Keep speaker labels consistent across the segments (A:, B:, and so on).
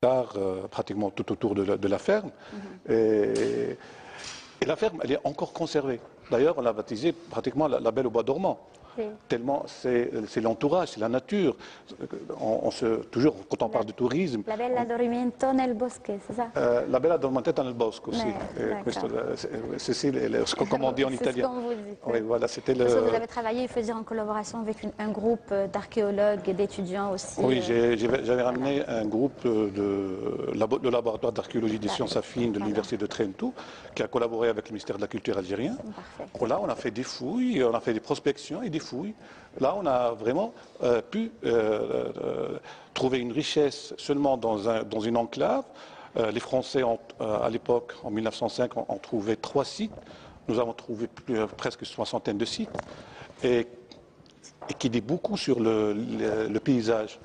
A: pratiquement tout autour de la ferme. Et la ferme, elle est encore conservée. D'ailleurs, on l'a baptisée pratiquement la Belle au Bois dormant.
B: Oui.
A: Tellement c'est l'entourage, c'est la nature. Toujours, quand on parle de tourisme...
B: La Bella Dormimento nel Bosque, c'est ça?
A: La Bella Addormentata nel Bosco, sì. C'est comme on dit en italien.
B: C'est ce qu'on vous dit.
A: Oui, voilà, c'était le...
B: Parce que vous avez travaillé, il faut dire, en collaboration avec un groupe d'archéologues et d'étudiants aussi.
A: Oui, j'avais ramené un groupe de laboratoire d'archéologie des sciences affines de l'Université de Trento, qui a collaboré avec le ministère de la Culture algérien.
B: Parfait.
A: Là, on a fait des fouilles, on a fait des prospections et des fouilles. Là, on a vraiment pu trouver une richesse seulement dans une enclave. Les Français, à l'époque, en 1905, ont trouvé 3 sites. Nous avons trouvé presque une soixantaine de sites. Et qui dit beaucoup sur le paysage.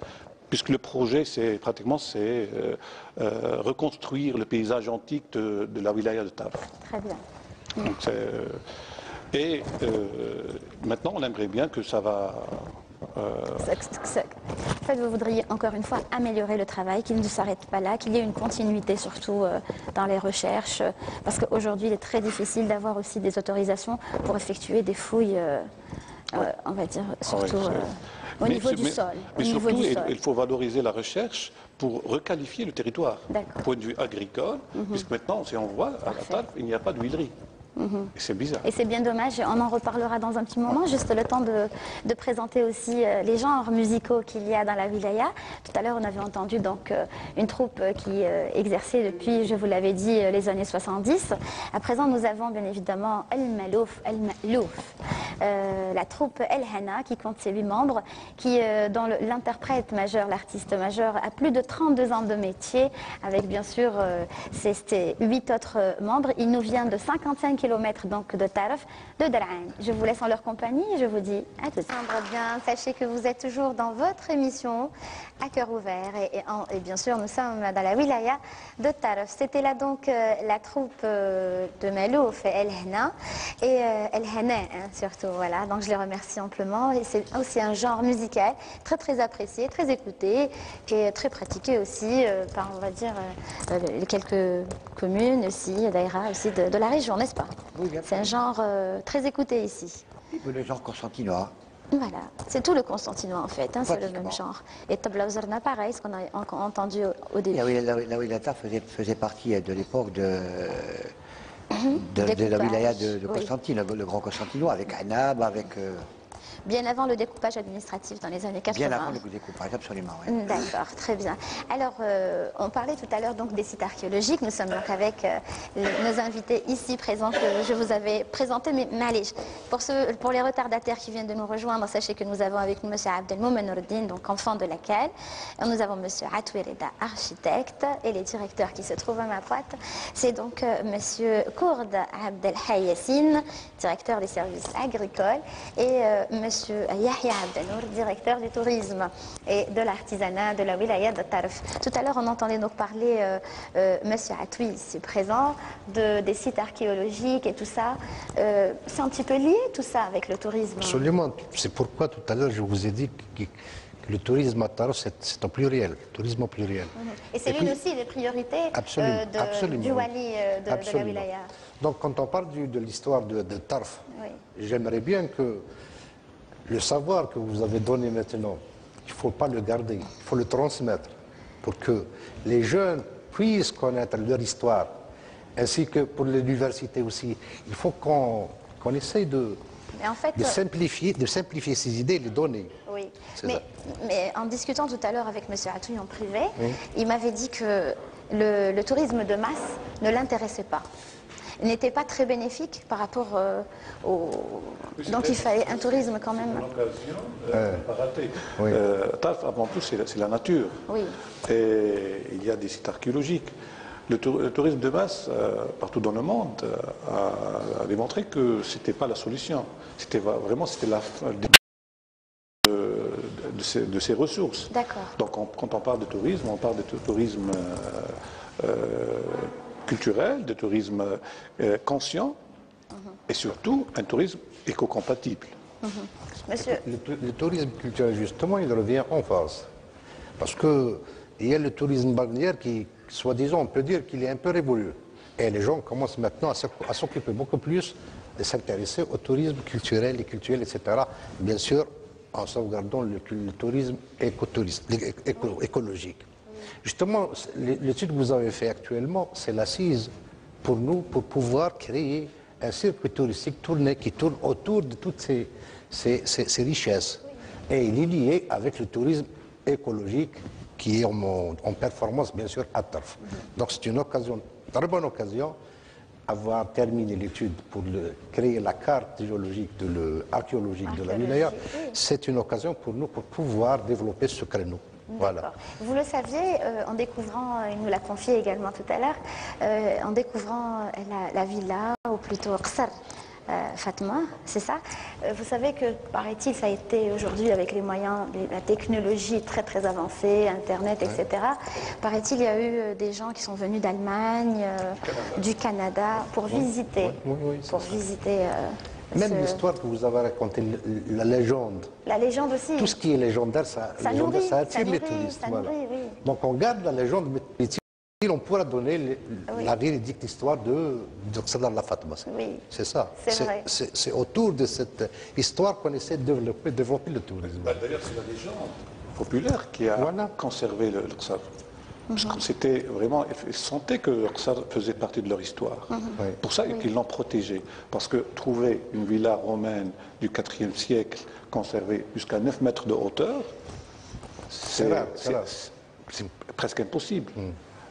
A: Puisque le projet, c'est reconstruire le paysage antique de la wilaya de Tarf.
B: Très bien.
A: Donc, maintenant, on aimerait bien que ça va...
B: En fait, vous voudriez encore une fois améliorer le travail, qu'il ne s'arrête pas là, qu'il y ait une continuité surtout dans les recherches, parce qu'aujourd'hui, il est très difficile d'avoir aussi des autorisations pour effectuer des fouilles, on va dire, surtout au niveau du sol.
A: Mais surtout, il faut valoriser la recherche pour requalifier le territoire, point de vue agricole, puisque maintenant, si on voit, à la Tarf, il n'y a pas de huilerie. Et c'est bizarre.
B: Et c'est bien dommage, on en reparlera dans un petit moment, juste le temps de présenter aussi les genres musicaux qu'il y a dans la wilaya. Tout à l'heure, on avait entendu donc une troupe qui exerçait depuis, je vous l'avais dit, les années 70. À présent, nous avons bien évidemment El Malouf, la troupe El Hana qui compte ses 8 membres, dont l'interprète majeur, l'artiste majeur, a plus de 32 ans de métier, avec bien sûr ses 8 autres membres. Il nous vient de 55 km donc de Tarf, de Dar'an. Je vous laisse en leur compagnie et je vous dis à tout de suite. Bien, sachez que vous êtes toujours dans votre émission à cœur ouvert et bien sûr nous sommes dans la wilaya de Tarf. C'était là donc la troupe de Malouf et El Hana et El Hana surtout, voilà, donc je les remercie amplement et c'est aussi un genre musical très apprécié, très écouté, qui est très pratiqué aussi par, on va dire, les quelques communes aussi, d'ailleurs aussi de la région, n'est-ce pas?
C: Oui,
B: c'est un genre très écouté ici.
C: Le genre constantinois.
B: Voilà, c'est tout le constantinois en fait, c'est le même genre. Et Tablaouzerna, pareil, ce qu'on a entendu au début.
C: La wilaya faisait partie de l'époque de la wilaya de Constantine, le grand constantinois, avec Anab, avec...
B: Bien avant le découpage administratif dans les années 80.
C: Bien avant le découpage, absolument. Oui.
B: D'accord, très bien. Alors, on parlait tout à l'heure donc des sites archéologiques. Nous sommes donc avec nos invités ici présents que je vous avais présentés. Mais allez, pour les retardataires qui viennent de nous rejoindre, sachez que nous avons avec nous M. Abdelmoumen Nourdine, donc enfant de laquelle. Nous avons M. Atouireda, architecte, et les directeurs qui se trouvent à ma droite. C'est donc M. Kourd Abdelhay Yassine, directeur des services agricoles, et M. Yahya Abdenour, directeur du tourisme et de l'artisanat de la wilaya de Tarf. Tout à l'heure, on entendait donc parler, M. Atoui, ici présent, des sites archéologiques et tout ça. C'est un petit peu lié tout ça avec le tourisme?
D: Absolument. C'est pourquoi tout à l'heure, je vous ai dit que le tourisme à Tarf, c'est au pluriel, tourisme au pluriel.
B: Et c'est l'une aussi des priorités du wali de la wilaya.
D: Donc quand on parle de l'histoire de Tarf, j'aimerais bien que le savoir que vous avez donné maintenant, il ne faut pas le garder, il faut le transmettre pour que les jeunes puissent connaître leur histoire, ainsi que pour l'université aussi. Il faut qu'on essaye de simplifier ces idées et les donner.
B: Oui, mais en discutant tout à l'heure avec M. Atoui en privé, il m'avait dit que le tourisme de masse ne l'intéressait pas. N'était pas très bénéfique par rapport donc il fallait un tourisme quand même.
A: L'occasion, pas rater. Tarf, avant tout, c'est la nature.
B: Oui.
A: Et il y a des sites archéologiques. Le tourisme de masse, partout dans le monde, a démontré que ce n'était pas la solution. C'était la fin de ces ressources.
B: D'accord.
A: Donc quand on parle de tourisme, on parle de tourisme culturel, de tourisme conscient et surtout un tourisme éco-compatible.
B: Monsieur...
D: Le tourisme culturel, justement, il revient en phase. Parce que il y a le tourisme balnéaire qui, soi-disant, on peut dire qu'il est un peu révolu. Et les gens commencent maintenant à s'occuper beaucoup plus de s'intéresser au tourisme culturel et culturel, etc. Bien sûr, en sauvegardant le tourisme écologique. Justement, l'étude que vous avez fait actuellement, c'est l'assise pour nous, pour pouvoir créer un circuit touristique qui tourne autour de toutes ces richesses. Et il est lié avec le tourisme écologique qui est en performance, bien sûr, à Tarf. Donc c'est une occasion, une très bonne occasion, avoir terminé l'étude pour créer la carte géologique, archéologique de la wilaya. C'est une occasion pour nous pour pouvoir développer ce créneau. Voilà.
B: Vous le saviez, en découvrant, il nous l'a confié également tout à l'heure, en découvrant la villa, ou plutôt Qsar Fatma, c'est ça. Vous savez que, paraît-il, ça a été aujourd'hui avec les moyens, la technologie très très avancée, Internet, etc. Paraît-il, il y a eu des gens qui sont venus d'Allemagne, du Canada, pour visiter,
D: Même l'histoire que vous avez racontée, la légende.
B: La légende aussi.
D: Tout ce qui est légendaire, ça attire les touristes. Voilà. Donc on garde la légende, mais on pourra donner la véridique histoire de Qsar Fatma. C'est ça. C'est autour de cette histoire qu'on essaie de développer le tourisme.
A: D'ailleurs, c'est la légende populaire qui a conservé le Qsar. Parce que c'était vraiment, ils sentaient que le Qsar faisait partie de leur histoire. Pour ça qu'ils l'ont protégé. Parce que trouver une villa romaine du IVe siècle conservée jusqu'à 9 mètres de hauteur, c'est presque impossible.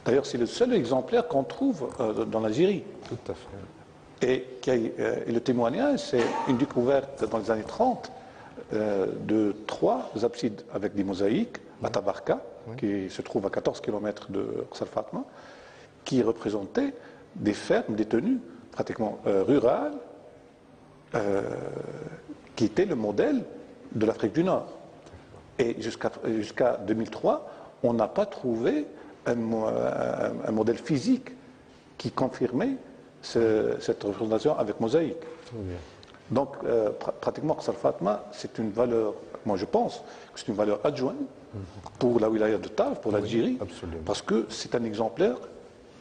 A: D'ailleurs, c'est le seul exemplaire qu'on trouve dans l'Algérie.
D: Tout à fait.
A: Et le témoignage, c'est une découverte dans les années 30 de 3 absides avec des mosaïques à Tabarka, qui se trouve à 14 km de Qsar Fatma, qui représentaient des fermes détenues pratiquement rurales, qui étaient le modèle de l'Afrique du Nord. Et jusqu'à 2003, on n'a pas trouvé un modèle physique qui confirmait cette représentation avec mosaïque. Donc, pratiquement, Qsar Fatma, c'est une valeur, moi je pense, que c'est une valeur adjointe pour la wilaya de Tarf, pour l'Algérie, parce que c'est un exemplaire,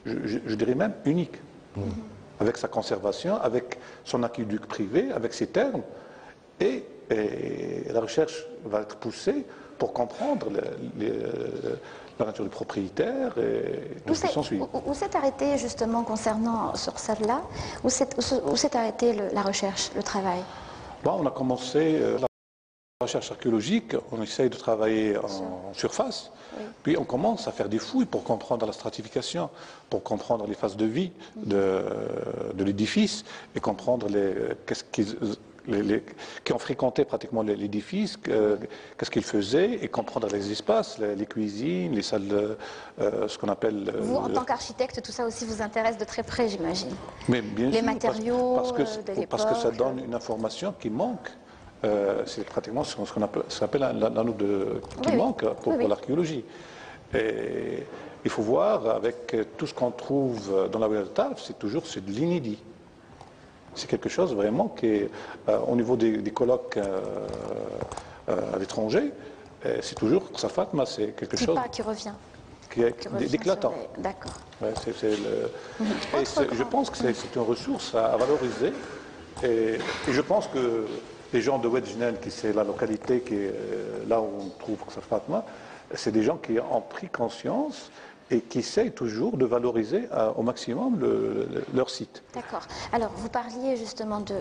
A: je dirais même unique, avec sa conservation, avec son aqueduc privé, avec ses termes, et la recherche va être poussée pour comprendre la nature du propriétaire et tout ce qui s'ensuit.
B: Où s'est arrêté justement concernant sur celle-là? Où s'est arrêté la recherche, le travail?
A: Bon, on a commencé la recherche archéologique, on essaye de travailler en surface, puis on commence à faire des fouilles pour comprendre la stratification, pour comprendre les phases de vie de l'édifice et comprendre qui ont fréquenté pratiquement l'édifice, qu'est-ce qu'ils faisaient, et comprendre les espaces, les cuisines, les salles, ce qu'on appelle...
B: Vous, en tant qu'architecte, tout ça aussi vous intéresse de très près, j'imagine.
A: Mais bien
B: les
A: sûr,
B: matériaux
A: parce que ça donne une information qui manque. C'est pratiquement ce qu'on appelle un anneau qui manque pour l'archéologie. Et il faut voir, avec tout ce qu'on trouve dans la wilaya de Tarf, c'est de l'inédit. C'est quelque chose vraiment qui est, au niveau des colloques à l'étranger, c'est toujours Qsar Fatma, c'est quelque chose
B: qui revient.
A: Qui est d'éclatant.
B: D'accord.
A: Je pense que c'est une ressource à valoriser. Et je pense que les gens de Wedjnen, qui c'est la localité qui est là où on trouve Qsar Fatma, c'est des gens qui ont pris conscience et qui essayent toujours de valoriser au maximum leur site.
B: D'accord. Alors, vous parliez justement de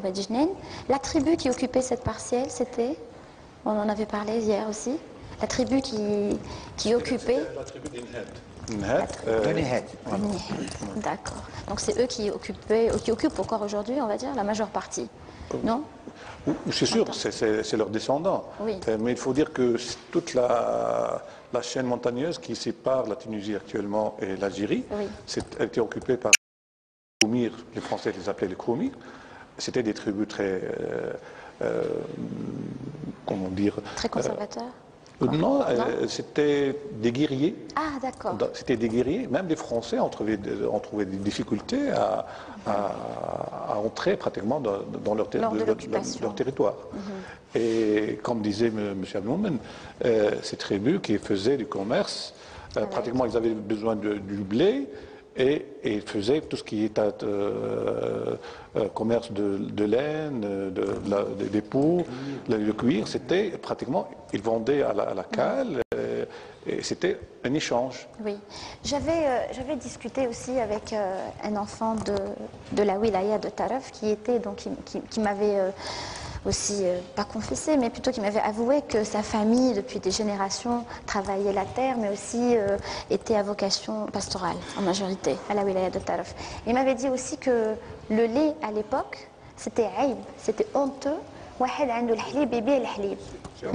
B: Wedjnen. La tribu qui occupait cette parcelle, c'était, on en avait parlé hier aussi, la tribu qui occupait...
A: La tribu d'Inhed.
B: D'accord. Donc c'est eux qui occupent encore aujourd'hui, on va dire, la majeure partie, non?
A: C'est sûr, c'est leurs descendants.
B: Oui.
A: Mais il faut dire que toute la chaîne montagneuse qui sépare la Tunisie actuellement et l'Algérie, elle était occupée par les Koumirs, les Français les appelaient les Koumirs. C'était des tribus très, comment dire...
B: Très conservateurs.
A: Non, c'était des guerriers.
B: Ah, d'accord.
A: C'était des guerriers. Même les Français ont trouvé des difficultés à entrer pratiquement dans leur,
B: Lors de
A: leur
B: l'occupation.
A: territoire. Et comme disait M. Abdelmoumen, ces tribus qui faisaient du commerce, pratiquement ils avaient besoin du blé et ils faisaient tout ce qui est commerce de laine, des peaux, le cuir. C'était pratiquement, ils vendaient à la cale. Et c'était un échange.
B: Oui. J'avais discuté aussi avec un enfant de la wilaya de Taraf qui m'avait aussi, pas confessé, mais plutôt qui m'avait avoué que sa famille, depuis des générations, travaillait la terre, mais aussi était à vocation pastorale, en majorité, à la wilaya de Taraf. Il m'avait dit aussi que le lait, à l'époque, c'était aïb, c'était honteux. واحد عنده الحليب يبيع الحليب.
A: C'est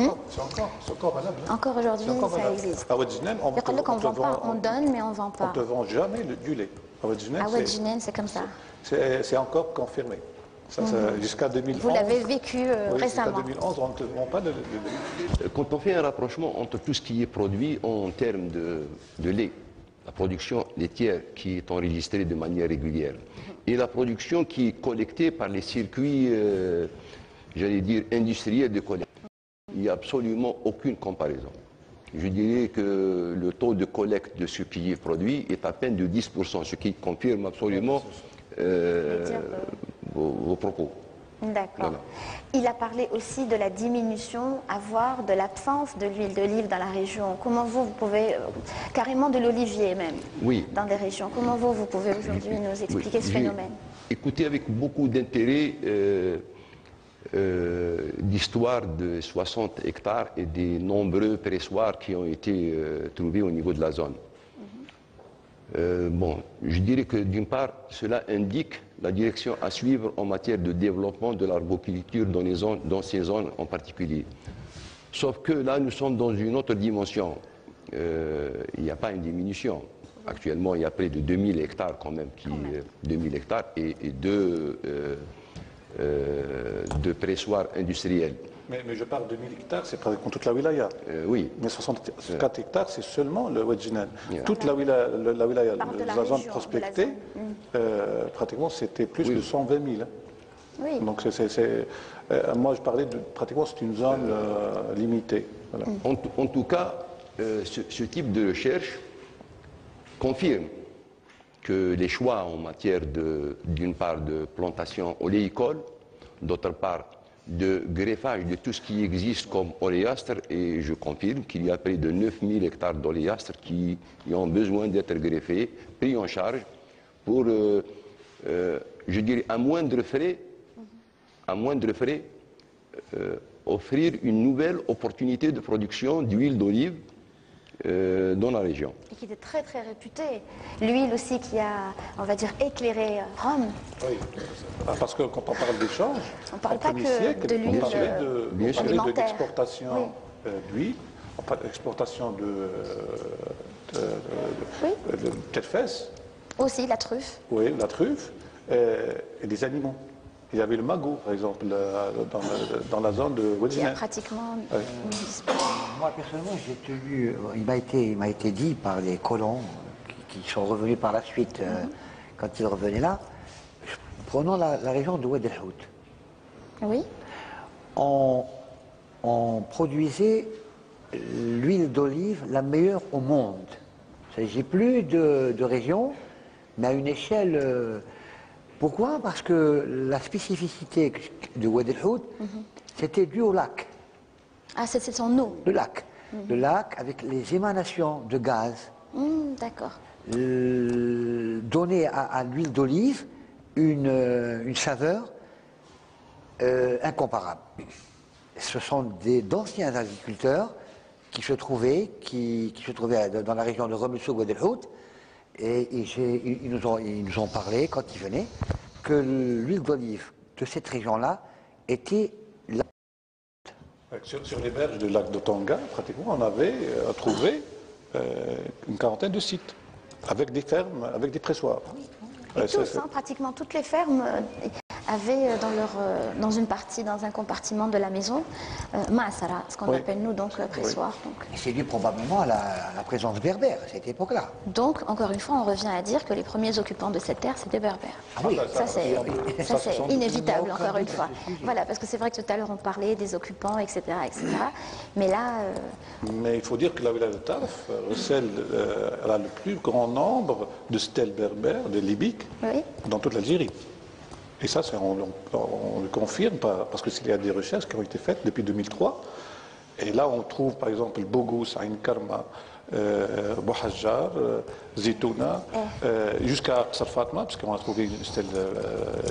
A: encore valable.
B: Encore aujourd'hui, ça existe.
A: À Ouadjinen, on
B: on donne, mais on ne vend pas.
A: On ne te vend jamais du lait. À
B: Ouadjinen, c'est comme ça.
A: C'est encore confirmé. Jusqu'à 2011.
B: Vous l'avez vécu récemment.
A: Jusqu'à 2011, on ne te vend pas de lait.
E: Quand on fait un rapprochement entre tout ce qui est produit en termes de lait, la production laitière qui est enregistrée de manière régulière, et la production qui est collectée par les circuits j'allais dire, industriel de collecte. Il n'y a absolument aucune comparaison. Je dirais que le taux de collecte de ce qui est produit est à peine de 10%, ce qui confirme absolument vos propos.
B: D'accord.
E: Voilà.
B: Il a parlé aussi de la diminution à voir de l'absence de l'huile d'olive dans la région. Comment vous pouvez, carrément de l'olivier même,
E: oui,
B: dans des régions, comment vous pouvez aujourd'hui nous expliquer ce phénomène?
E: Écoutez avec beaucoup d'intérêt l'histoire de 60 hectares et des nombreux pressoirs qui ont été trouvés au niveau de la zone. Bon, je dirais que d'une part, cela indique la direction à suivre en matière de développement de l'arboriculture dans ces zones en particulier. Sauf que là, nous sommes dans une autre dimension. Il n'y a pas une diminution. Actuellement, il y a près de 2000 hectares quand même, 2000 hectares et de pressoirs industriels.
A: Mais je parle de 1000 hectares, c'est pratiquement toute la wilaya.
E: Oui.
A: Mais 64 hectares, c'est seulement le Ouadjinen. Toute la wilaya, la zone prospectée, pratiquement, c'était plus de 120 000.
B: Oui.
A: Donc, moi, je parlais de pratiquement, c'est une zone limitée. Voilà.
E: En tout cas, ce type de recherche confirme que les choix en matière d'une part de plantation oléicole, d'autre part de greffage de tout ce qui existe comme oléastre, et je confirme qu'il y a près de 9000 hectares d'oléastre qui ont besoin d'être greffés, pris en charge pour, je dirais, à moindre frais, offrir une nouvelle opportunité de production d'huile d'olive dans la région.
B: Et qui était très très réputée. L'huile aussi qui a, on va dire, éclairé Rome.
A: Oui, parce que quand on parle d'échange,
B: on ne parle pas que de l'huile
A: de l'exportation d'huile, on parle d'exportation de tête-fesse.
B: Aussi la truffe.
A: Oui, la truffe, et des animaux. Il y avait le magot, par exemple, dans la zone de Ouadjinen.
B: Qui a pratiquement...
C: Moi, personnellement, j'ai tenu... Il m'a été dit par les colons qui sont revenus par la suite, quand ils revenaient là, prenons la région de Oued El Hout.
B: Oui.
C: On produisait l'huile d'olive la meilleure au monde. Il ne s'agit plus de région, mais à une échelle... Pourquoi? Parce que la spécificité de Oued El Hout, c'était dû au lac.
B: Ah, c'est son eau.
C: Le lac. Le lac avec les émanations de gaz.
B: D'accord.
C: Donner à l'huile d'olive une saveur incomparable. Ce sont d'anciens agriculteurs qui se trouvaient dans la région de Remusou, Oued El Hout, et ils nous ont parlé, quand ils venaient, que l'huile d'olive de cette région-là était là.
A: Sur les berges du lac de Tonga, pratiquement, on avait trouvé une quarantaine de sites, avec des fermes, avec des pressoirs.
B: Et tous, pratiquement toutes les fermes avaient dans une partie, dans un compartiment de la maison, ma'asara, ce qu'on appelle nous donc pressoir.
C: Et c'est dû probablement à la présence berbère à cette époque-là.
B: Donc, encore une fois, on revient à dire que les premiers occupants de cette terre, c'était berbères.
C: Ah oui,
B: ça c'est inévitable, encore une fois. Voilà, parce que c'est vrai que tout à l'heure on parlait des occupants, etc., etc. Mais là...
A: Mais il faut dire que la wilaya de Tarf recèle elle a le plus grand nombre de stèles berbères, de libiques, dans toute l'Algérie. Et ça, on le confirme parce qu'il y a des recherches qui ont été faites depuis 2003. Et là, on trouve par exemple Bogous, Ain Karma, Bouhajjar, Zitouna, jusqu'à Qsar Fatma, parce qu'on a trouvé une stèle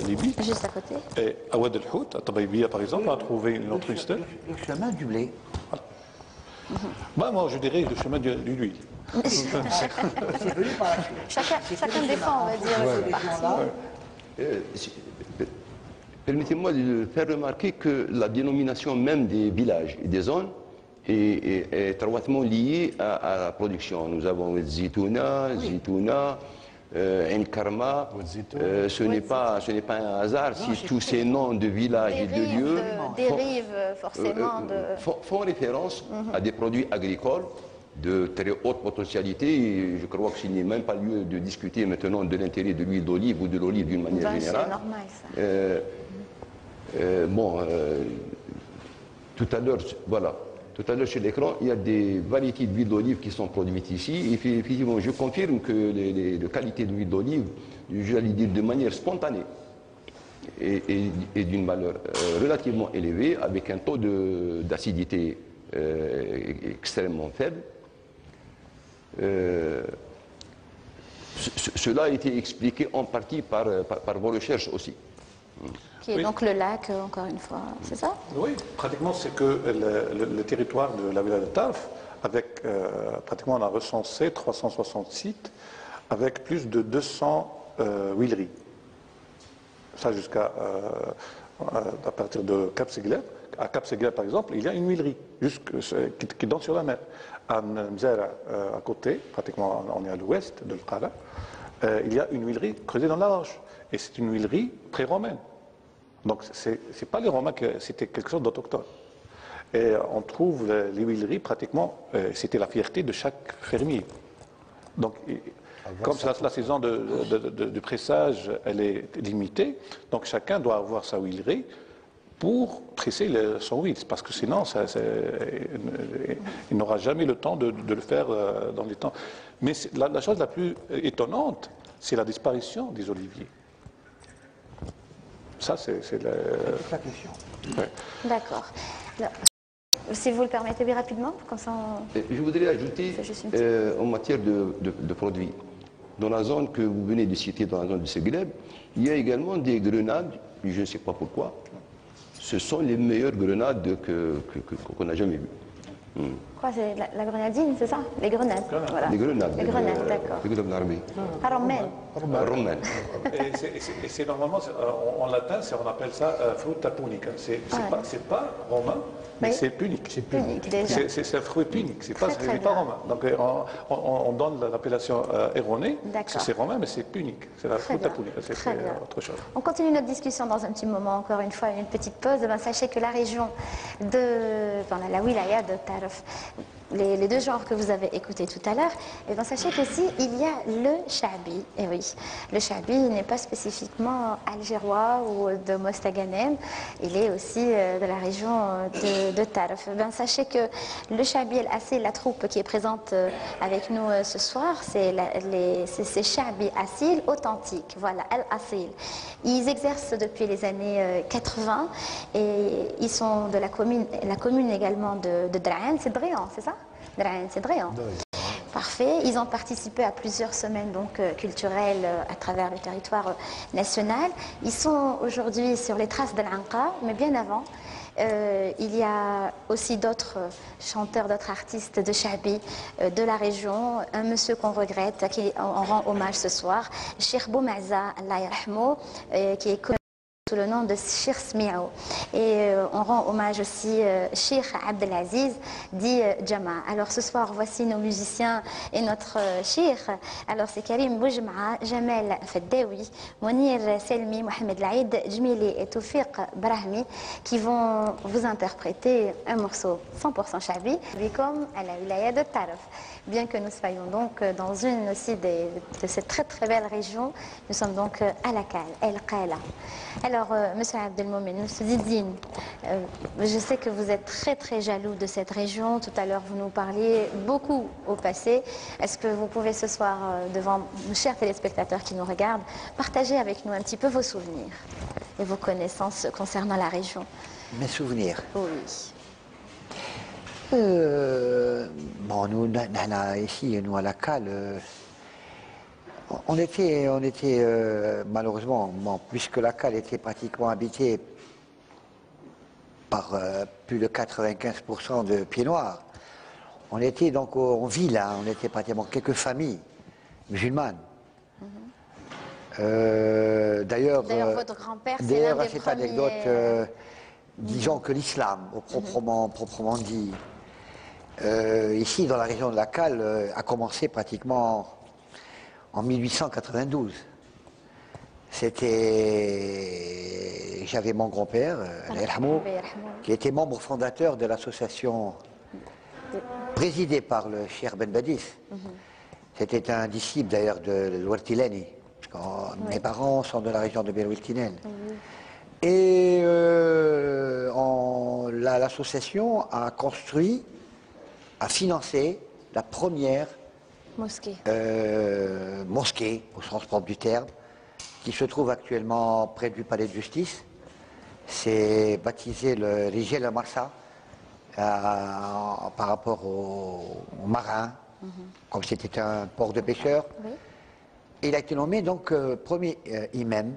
A: libique.
B: Juste à côté.
A: Et à Oued el-Hout, à Tabaïbia par exemple, on a trouvé une autre stèle.
C: Le chemin du blé.
A: Bah, moi, je dirais le chemin de l'huile.
B: Chacun défend, on va dire, cette partie.
E: Permettez-moi de faire remarquer que la dénomination même des villages et des zones est étroitement liée à la production. Nous avons Zitouna, Zitouna, Karma. Ce n'est pas un hasard si tous ces noms de villages et de lieux font référence à des produits agricoles de très haute potentialité. Et je crois qu'il n'est même pas lieu de discuter maintenant de l'intérêt de l'huile d'olive ou de l'olive d'une manière générale.
B: C'est normal, ça.
E: Tout à l'heure, voilà. Tout à l'heure sur l'écran, il y a des variétés d'huile d'olive qui sont produites ici. Et effectivement, je confirme que les qualités d'huile d'olive, j'allais dire de manière spontanée et d'une valeur relativement élevée, avec un taux d'acidité extrêmement faible. Cela a été expliqué en partie par vos recherches aussi.
B: Qui est donc le lac, encore une fois, c'est ça?
A: Oui, pratiquement c'est que le territoire de la wilaya de Tarf, avec pratiquement on a recensé 360 sites avec plus de 200 huileries. Ça jusqu'à à partir de Cap Seglef. À Cap Seglef par exemple, il y a une huilerie qui donne sur la mer. À Mzara à côté, pratiquement on est à l'ouest de l'Qara, il y a une huilerie creusée dans la roche. Et c'est une huilerie pré-romaine. Donc, ce n'est pas les Romains que c'était quelque chose d'autochtone. Et on trouve les huileries pratiquement, c'était la fierté de chaque fermier. Donc, comme la saison de pressage, elle est limitée, donc chacun doit avoir sa huilerie pour presser son huile, parce que sinon, il n'aura jamais le temps de le faire dans les temps. Mais la chose la plus étonnante, c'est la disparition des oliviers. Ça, c'est la
C: question.
A: Ouais.
B: D'accord. Si vous le permettez, bien rapidement, comme ça
E: je voudrais ajouter, en matière de produits, dans la zone que vous venez de citer, dans la zone de Segleb, il y a également des grenades, je ne sais pas pourquoi, ce sont les meilleures grenades qu'on n'a jamais vues.
B: Quoi, c'est la grenadine, c'est ça? Les grenades. Voilà.
E: Les grenades.
B: Les grenades, d'accord.
E: Les grenades d'armée.
B: Romaine.
E: Romaine.
A: Et c'est normalement, en latin, on appelle ça fruta punica. C'est pas romain, mais c'est punique. C'est
B: punique, déjà.
A: C'est un fruit punique, c'est pas romain. Donc on donne l'appellation erronée. C'est romain, mais c'est punique. C'est la fruta punica, c'est autre chose.
B: On continue notre discussion dans un petit moment, encore une fois, une petite pause. Sachez que la région la wilaya de Tarf, les deux genres que vous avez écoutés tout à l'heure, sachez qu'aussi il y a le Chabi. Et oui, le Chabi n'est pas spécifiquement algérois ou de Mostaganem, il est aussi de la région de Tarf. Sachez que le Chabi El-Assil, la troupe qui est présente avec nous ce soir, c'est Chabi Assil authentiques, voilà, El-Assil. Ils exercent depuis les années 80 et ils sont de la commune également de Draan, c'est Drian, c'est ça? Draan, c'est Drian. Parfait. Ils ont participé à plusieurs semaines culturelles à travers le territoire national. Ils sont aujourd'hui sur les traces de l'Anqa, mais bien avant. Il y a aussi d'autres chanteurs, d'autres artistes de Chabi de la région. Un monsieur qu'on regrette, on rend hommage ce soir, Cheikh Boumaza, Allah yarhamou, qui est connu sous le nom de Cheikh Smiao. Et on rend hommage aussi Cheikh Abdelaziz, dit Jama. Alors ce soir, voici nos musiciens et notre Cheikh. Alors c'est Karim Boujma, Jamel Feddaoui, Mounir Selmi, Mohamed Laïd, Djmili et Toufiq Brahmi qui vont vous interpréter un morceau 100% chabi, comme à la wilaya de Tarf. Bien que nous soyons donc dans une aussi de ces très très belles régions, nous sommes donc à la Kal, El Qala. Alors, Monsieur Abdelmomen, Monsieur Didine, je sais que vous êtes très très jaloux de cette région. Tout à l'heure, vous nous parliez beaucoup au passé. Est-ce que vous pouvez ce soir, devant nos chers téléspectateurs qui nous regardent, partager avec nous un petit peu vos souvenirs et vos connaissances concernant la région?
C: Mes souvenirs.
B: Oui.
C: Bon, nous, ici, nous à la Cale, on était malheureusement, bon, puisque la Cale était pratiquement habitée par plus de 95% de pieds noirs, on était donc en ville, hein, on était pratiquement quelques familles musulmanes. D'ailleurs,
B: votre grand-père, c'est l'un des
C: cette
B: premiers...
C: anecdote, disons que l'islam, proprement dit, ici dans la région de la Cale, a commencé pratiquement en 1892. J'avais mon grand-père, qui était membre fondateur de l'association présidée par le Cheikh Ben Badis. C'était un disciple d'ailleurs de l'Ouartileni. Mes parents sont de la région de Berouiltinel. Et l'association a construit, a financé la première mosquée au sens propre du terme, qui se trouve actuellement près du palais de justice. C'est baptisé le Rijel Marsa par rapport aux marins, comme c'était un port de pêcheurs. Il a été nommé donc premier imam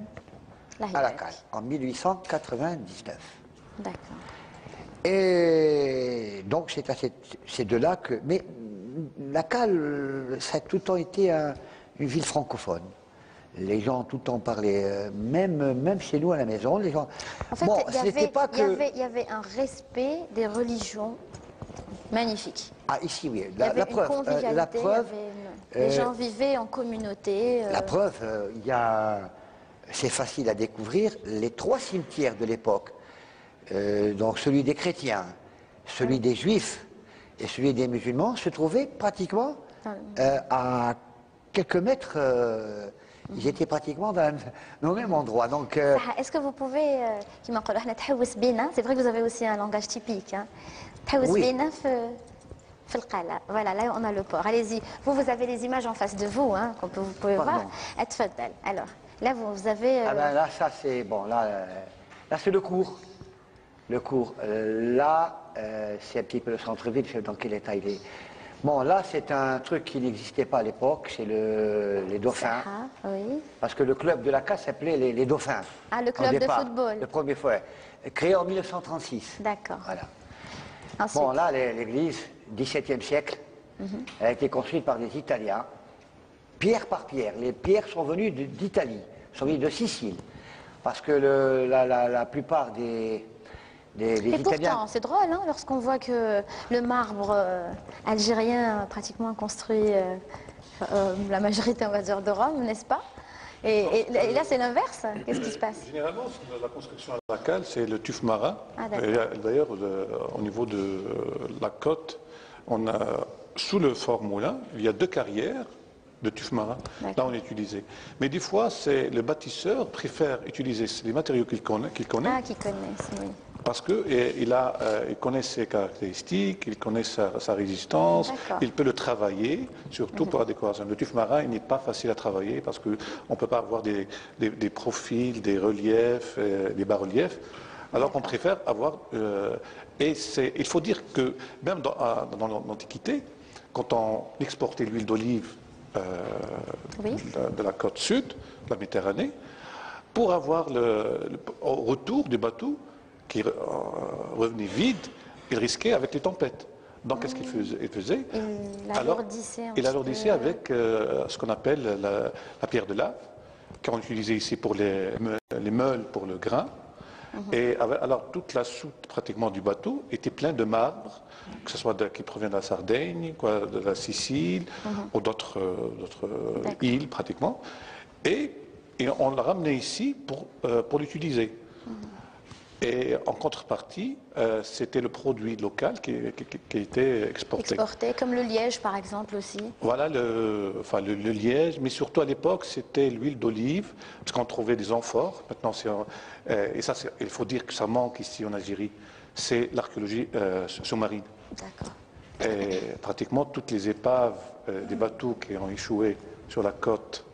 C: à la Cale en 1899.
B: D'accord.
C: Et donc c'est de là que... Mais la Cale, ça a tout le temps été une ville francophone. Les gens tout le temps parlaient, même chez nous à la maison, les gens...
B: En fait,
C: bon,
B: il y avait un respect des religions magnifique.
C: Ah, ici, oui.
B: La preuve, les gens vivaient en communauté.
C: La preuve, c'est facile à découvrir, les trois cimetières de l'époque, donc celui des chrétiens, celui des juifs et celui des musulmans, se trouvaient pratiquement à quelques mètres, ils étaient pratiquement dans le même endroit. Donc,
B: est-ce que vous pouvez, c'est vrai que vous avez aussi un langage typique, hein?
C: Oui.
B: Voilà, là on a le port. Allez-y, vous avez les images en face de vous, hein, vous pouvez voir. Alors, là vous avez...
C: Ah ben là, ça c'est... Bon, là c'est le cours. Le cours. Là, c'est un petit peu le centre-ville, je sais dans quel état il est. Bon, là c'est un truc qui n'existait pas à l'époque, c'est les Dauphins.
B: Oui.
C: Parce que le club de la Casse s'appelait les Dauphins.
B: Ah, le club de football.
C: Le premier fois. Créé en 1936.
B: D'accord.
C: Voilà.
B: Ensuite.
C: Bon, là, l'église, 17e siècle, elle a été construite par des Italiens, pierre par pierre. Les pierres sont venues d'Italie, sont venues de Sicile. Parce que la plupart des Italiens...
B: Pourtant, c'est drôle, hein, lorsqu'on voit que le marbre algérien a pratiquement construit la majorité, on va dire, de Rome, n'est-ce pas? Et là, c'est l'inverse. Qu'est-ce qui se passe?
A: Généralement, la construction à la Cale, c'est le tuf marin.
B: Ah,
A: d'ailleurs, au niveau de la côte, on a, sous le fort Moulin, il y a 2 carrières de tuf marin. Là, on est utilisé. Mais des fois, le bâtisseur préfère utiliser les matériaux qu'il connaît.
B: Ah, qu'il connaisse, oui.
A: Parce qu'il connaît ses caractéristiques, il connaît sa résistance, il peut le travailler, surtout pour la décoration. Le tuf marin, il n'est pas facile à travailler parce qu'on ne peut pas avoir des profils, des reliefs, des bas-reliefs. Alors qu'on préfère avoir... il faut dire que même dans l'Antiquité, quand on exportait l'huile d'olive de la côte sud, de la Méditerranée, pour avoir au retour du bateau, qui revenait vide, il risquait avec les tempêtes. Donc qu'est-ce qu'il faisait?
B: Il alourdissait
A: il alourdissait avec ce qu'on appelle la pierre de lave, qu'on utilisait ici pour les meules, pour le grain. Et alors toute la soute pratiquement du bateau était pleine de marbre, que ce soit qui provient de la Sardaigne, de la Sicile ou d'autres îles pratiquement. Et on l'a ramené ici pour l'utiliser. Et en contrepartie, c'était le produit local qui était exporté.
B: Exporté, comme le liège par exemple aussi.
A: Voilà, le liège, mais surtout à l'époque, c'était l'huile d'olive, parce qu'on trouvait des amphores. Maintenant, et ça, il faut dire que ça manque ici en Algérie, c'est l'archéologie sous-marine.
B: D'accord.
A: Et pratiquement toutes les épaves des bateaux qui ont échoué sur la côte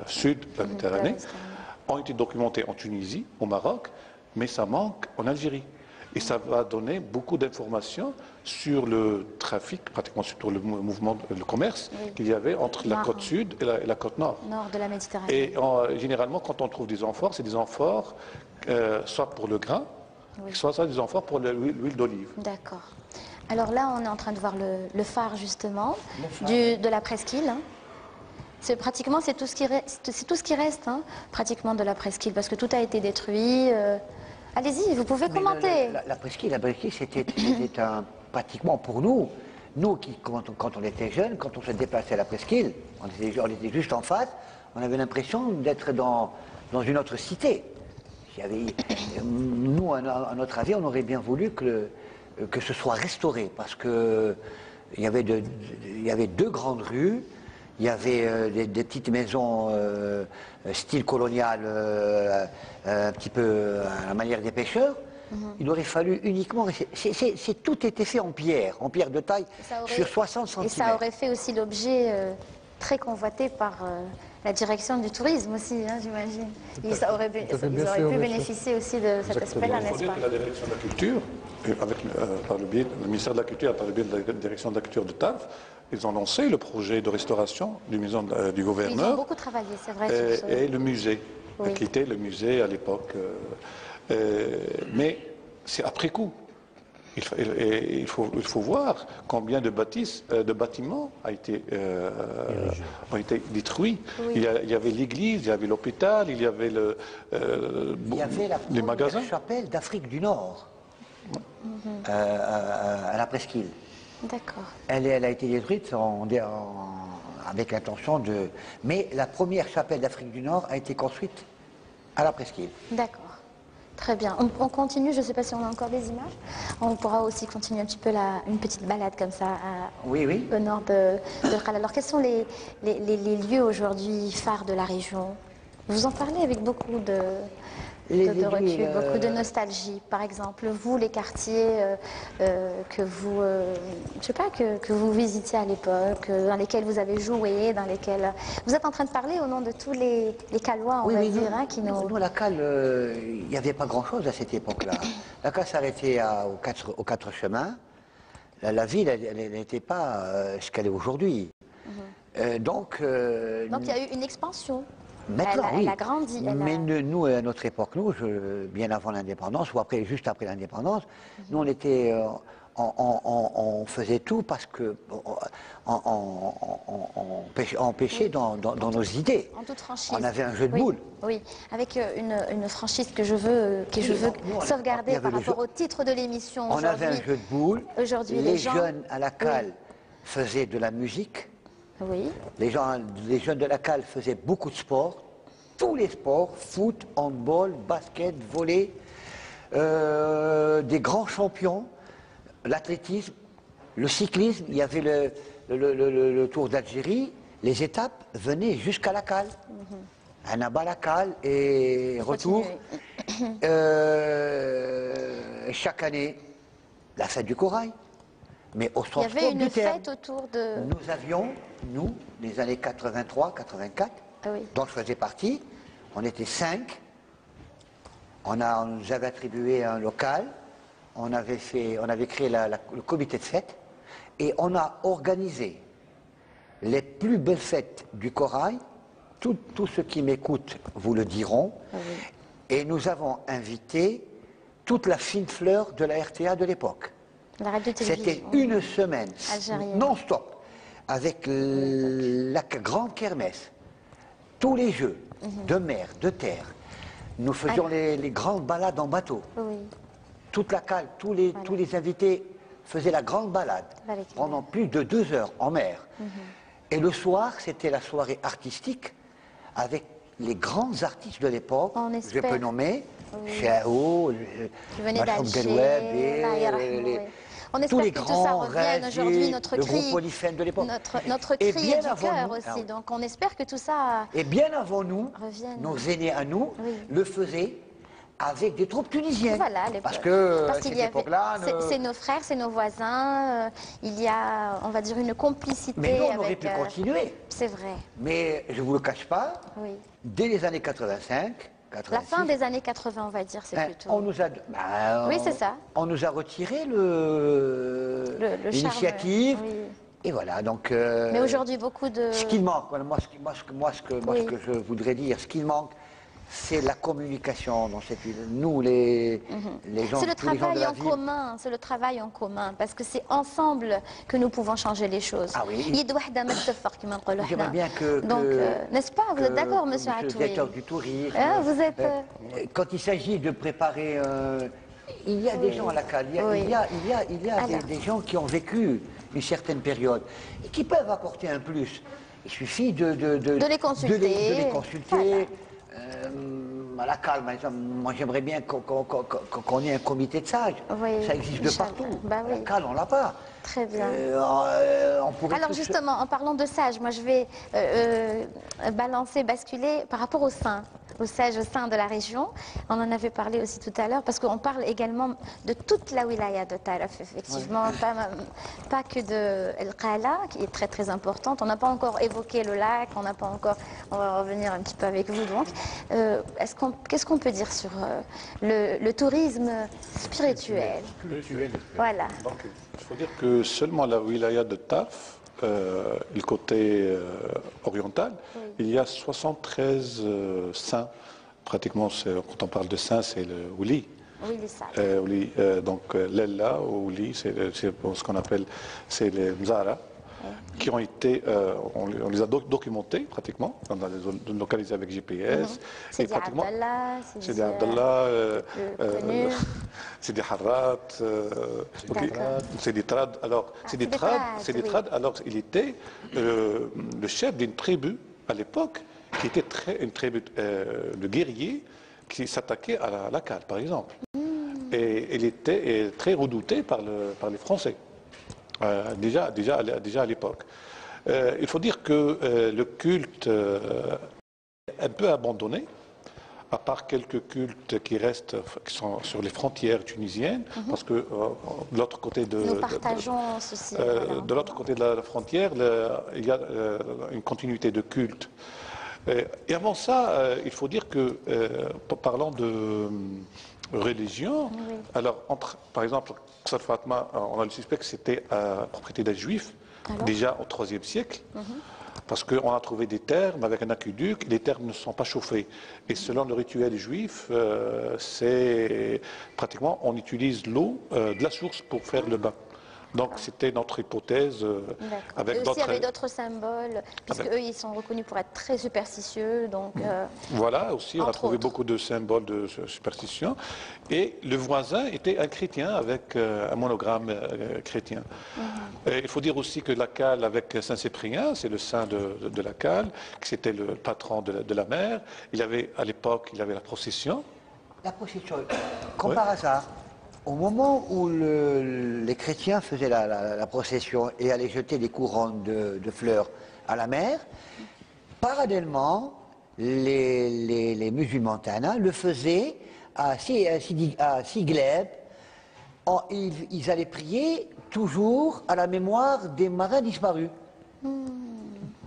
A: sud de la Méditerranée ont été documentées en Tunisie, au Maroc, mais ça manque en Algérie. Et ça va donner beaucoup d'informations sur le trafic, pratiquement sur le mouvement, le commerce qu'il y avait entre la côte sud et la côte nord.
B: Nord de la Méditerranée.
A: Et généralement, quand on trouve des amphores, c'est des amphores soit pour le grain, soit des amphores pour l'huile d'olive.
B: D'accord. Alors là, on est en train de voir le phare justement de la presqu'île. Hein. Pratiquement, c'est tout ce qui reste, hein, pratiquement de la presqu'île, parce que tout a été détruit. Allez-y, vous pouvez commenter.
C: La presqu'île, c'était pratiquement pour nous qui, quand on était jeunes, quand on se déplaçait à la presqu'île, on était juste en face, on avait l'impression d'être dans une autre cité. Nous, à notre avis, on aurait bien voulu que ce soit restauré, parce qu'il y avait deux grandes rues. Il y avait des petites maisons style colonial, un petit peu à la manière des pêcheurs. Il aurait fallu uniquement... tout était fait en pierre de taille, sur 60 cm.
B: Et ça aurait fait aussi l'objet très convoité par la direction du tourisme aussi, hein, j'imagine. Ils auraient pu bénéficier aussi de cet aspect-là, n'est-ce pas?
A: La direction de la culture, par le biais du ministère de la Culture, par le biais de la direction de la culture de Taves, ils ont lancé le projet de restauration du maison du gouverneur.
B: Ils ont beaucoup travaillé, c'est vrai.
A: Et le musée, qui était le musée à l'époque. Mais c'est après coup. Il faut voir combien de bâtiments ont été détruits.
B: Oui.
A: Il y avait l'église, il y avait l'hôpital, il y avait les magasins.
C: La chapelle d'Afrique du Nord, à la presqu'île.
B: D'accord.
C: Elle a été détruite avec l'intention de... Mais la première chapelle d'Afrique du Nord a été construite à la presqu'île.
B: D'accord. Très bien. On continue, je ne sais pas si on a encore des images. On pourra aussi continuer un petit peu une petite balade comme ça au nord de Khala. Alors quels sont les lieux aujourd'hui phares de la région? Vous en parlez avec beaucoup de recul, beaucoup de nostalgie. Par exemple, vous, les quartiers que vous, je sais pas, que vous visitiez à l'époque, dans lesquels vous avez joué, dans lesquels... Vous êtes en train de parler au nom de tous les Calois, on va dire, hein, qui nous...
C: Nous, la Cale, il n'y avait pas grand-chose à cette époque-là. La Cale s'arrêtait aux quatre chemins. La ville, elle n'était pas ce qu'elle est aujourd'hui. Donc, il
B: y a eu une expansion.
C: Maintenant,
B: elle a grandi.
C: Mais nous, à notre époque, bien avant l'indépendance, ou juste après l'indépendance, nous, on faisait tout parce que on pêchait dans nos idées.
B: En toute franchise.
C: On avait un jeu de boules.
B: Oui, avec une franchise que je veux sauvegarder par rapport au titre de l'émission.
C: On avait un jeu de boules.
B: Aujourd'hui,
C: les jeunes à la Cale faisaient de la musique.
B: Oui.
C: Les jeunes de la Cale faisaient beaucoup de sport, tous les sports, foot, handball, basket, volley, des grands champions, l'athlétisme, le cyclisme, il y avait le Tour d'Algérie, les étapes venaient jusqu'à la Cale. Annaba la Cale et retour. Chaque année, la fête du corail. Mais au sens
B: il y avait une
C: du terme,
B: fête autour de...
C: Nous avions, les années 83-84, dont je faisais partie, on était 5. On nous avait attribué un local, on avait créé le comité de fête, et on a organisé les plus belles fêtes du corail. Tous ceux qui m'écoutent vous le diront. Et nous avons invité toute la fine fleur de la RTA de l'époque. C'était une semaine non-stop avec la grande kermesse, tous les jeux de mer, de terre. Nous faisions les grandes balades en bateau.
B: Oui.
C: Toute la cale, tous les invités faisaient la grande balade pendant plus de 2 heures en mer. Et le soir, c'était la soirée artistique avec les grands artistes de l'époque. Je peux nommer Chao, Macham Galoueb,
B: on espère que tout ça revienne aujourd'hui, notre cri,
C: de l'époque.
B: Notre cri du cœur aussi. Donc on espère que tout ça
C: et bien avant nous,
B: revienne.
C: Nos aînés à nous le faisaient avec des troupes tunisiennes.
B: Voilà,
C: parce que
B: cette époque-là... C'est nos frères, c'est nos voisins. Il y a, on va dire, une complicité.
C: Mais nous, on aurait pu continuer.
B: C'est vrai.
C: Mais je ne vous le cache pas, dès les années 85... 86,
B: la fin des années 80, on va dire, c'est plutôt...
C: On nous a,
B: oui, c'est ça.
C: On nous a retiré l'initiative. Oui. Et voilà, donc...
B: mais aujourd'hui, beaucoup de...
C: Ce qu'il manque, ce que je voudrais dire, ce qu'il manque, c'est la communication dans cette ville. Nous, les gens,
B: c'est le travail en
C: ville.
B: commun, c'est le travail en commun, parce que c'est ensemble que nous pouvons changer les choses.
C: Ah oui. J'aimerais bien
B: donc, n'est-ce pas? Vous êtes d'accord, monsieur Atoui?
C: Le directeur du tourisme.
B: Vous êtes...
C: quand il s'agit de préparer... il y a des gens à la cale, il y a des gens qui ont vécu une certaine période et qui peuvent apporter un plus. Il suffit de
B: les consulter.
C: De les consulter. À la cale, moi j'aimerais bien qu'on ait un comité de sages. Ça existe de partout. À la cale, on l'a pas.
B: Très bien. Alors justement, en parlant de sages, moi je vais basculer par rapport aux saints. Aux sages au sein de la région. On en avait parlé aussi tout à l'heure, parce qu'on parle également de toute la wilaya de Taraf, effectivement, pas que de El Qala, qui est très très importante. On n'a pas encore évoqué le lac, on n'a pas encore... On va revenir un petit peu avec vous, donc. Qu'est-ce qu'on peut dire sur le tourisme spirituel? Voilà.
A: Donc, il faut dire que seulement la wilaya de Tarf, le côté oriental, il y a 73 saints. Pratiquement, quand on parle de saints, c'est le Ouli.
B: Oui,
A: donc l'Ella ou Ouli, c'est ce qu'on appelle, c'est les Mzara, qui ont été, on les a documentés pratiquement, on a les localisés avec GPS.
B: C'est Abdallah,
A: c'est des Harrat, c'est des Trad. Alors, c'est des Trad. Alors, il était le chef d'une tribu à l'époque, qui était une tribu de guerriers qui s'attaquait à la cale, par exemple. Et il était très redouté par les Français. Déjà à l'époque. Il faut dire que le culte est un peu abandonné, à part quelques cultes qui restent, qui sont sur les frontières tunisiennes, parce que de l'autre côté de...
B: Nous partageons ceci.
A: De l'autre côté de la frontière, il y a une continuité de culte. Et avant ça, il faut dire que, parlant de religion, alors, par exemple, Qasr Fatma, on a le suspect que c'était propriété d'un juif, déjà au IIIe siècle, parce qu'on a trouvé des thermes avec un aqueduc, les thermes ne sont pas chauffés. Et selon le rituel juif, c'est pratiquement, on utilise l'eau de la source pour faire le bain. Donc c'était notre hypothèse avec d'autres...
B: Et aussi avec d'autres symboles, puisque eux ils sont reconnus pour être très superstitieux. Donc,
A: voilà, aussi on a trouvé beaucoup de symboles de superstition. Et le voisin était un chrétien avec un monogramme chrétien. Et il faut dire aussi que la cale avec Saint-Cyprien, c'est le saint de la cale, qui c'était le patron de la mer. Il avait, à l'époque, il avait la procession.
C: La procession, comme par hasard. Au moment où les chrétiens faisaient la procession et allaient jeter des couronnes de fleurs à la mer, parallèlement, les musulmans Tana le faisaient à Sigleb. Ils allaient prier toujours à la mémoire des marins disparus.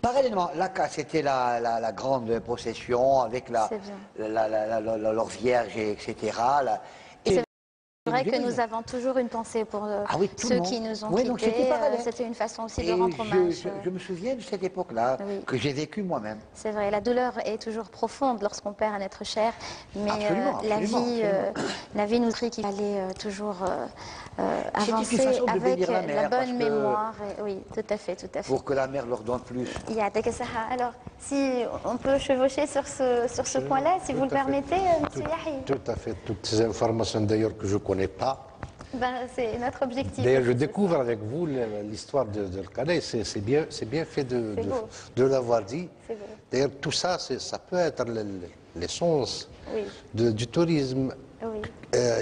C: Parallèlement, là, c'était la grande procession avec leur vierge, etc.
B: C'est vrai que nous avons toujours une pensée pour ceux qui nous ont quittés. C'était une façon aussi de rendre hommage.
C: Je me souviens de cette époque-là, que j'ai vécue moi-même.
B: C'est vrai, la douleur est toujours profonde lorsqu'on perd un être cher, mais la vie nous dit qu'il fallait toujours avancer avec la bonne mémoire. Oui, tout à fait, tout à fait.
C: Pour que la mère leur donne plus.
B: Alors, si on peut chevaucher sur ce point-là, si vous le permettez, M. Yahi.
D: Tout à fait. Toutes ces informations d'ailleurs que je ne connais pas.
B: C'est notre objectif.
D: D'ailleurs, je découvre avec vous l'histoire de Calais. C'est bien fait de l'avoir dit. D'ailleurs, tout ça, ça peut être l'essence du tourisme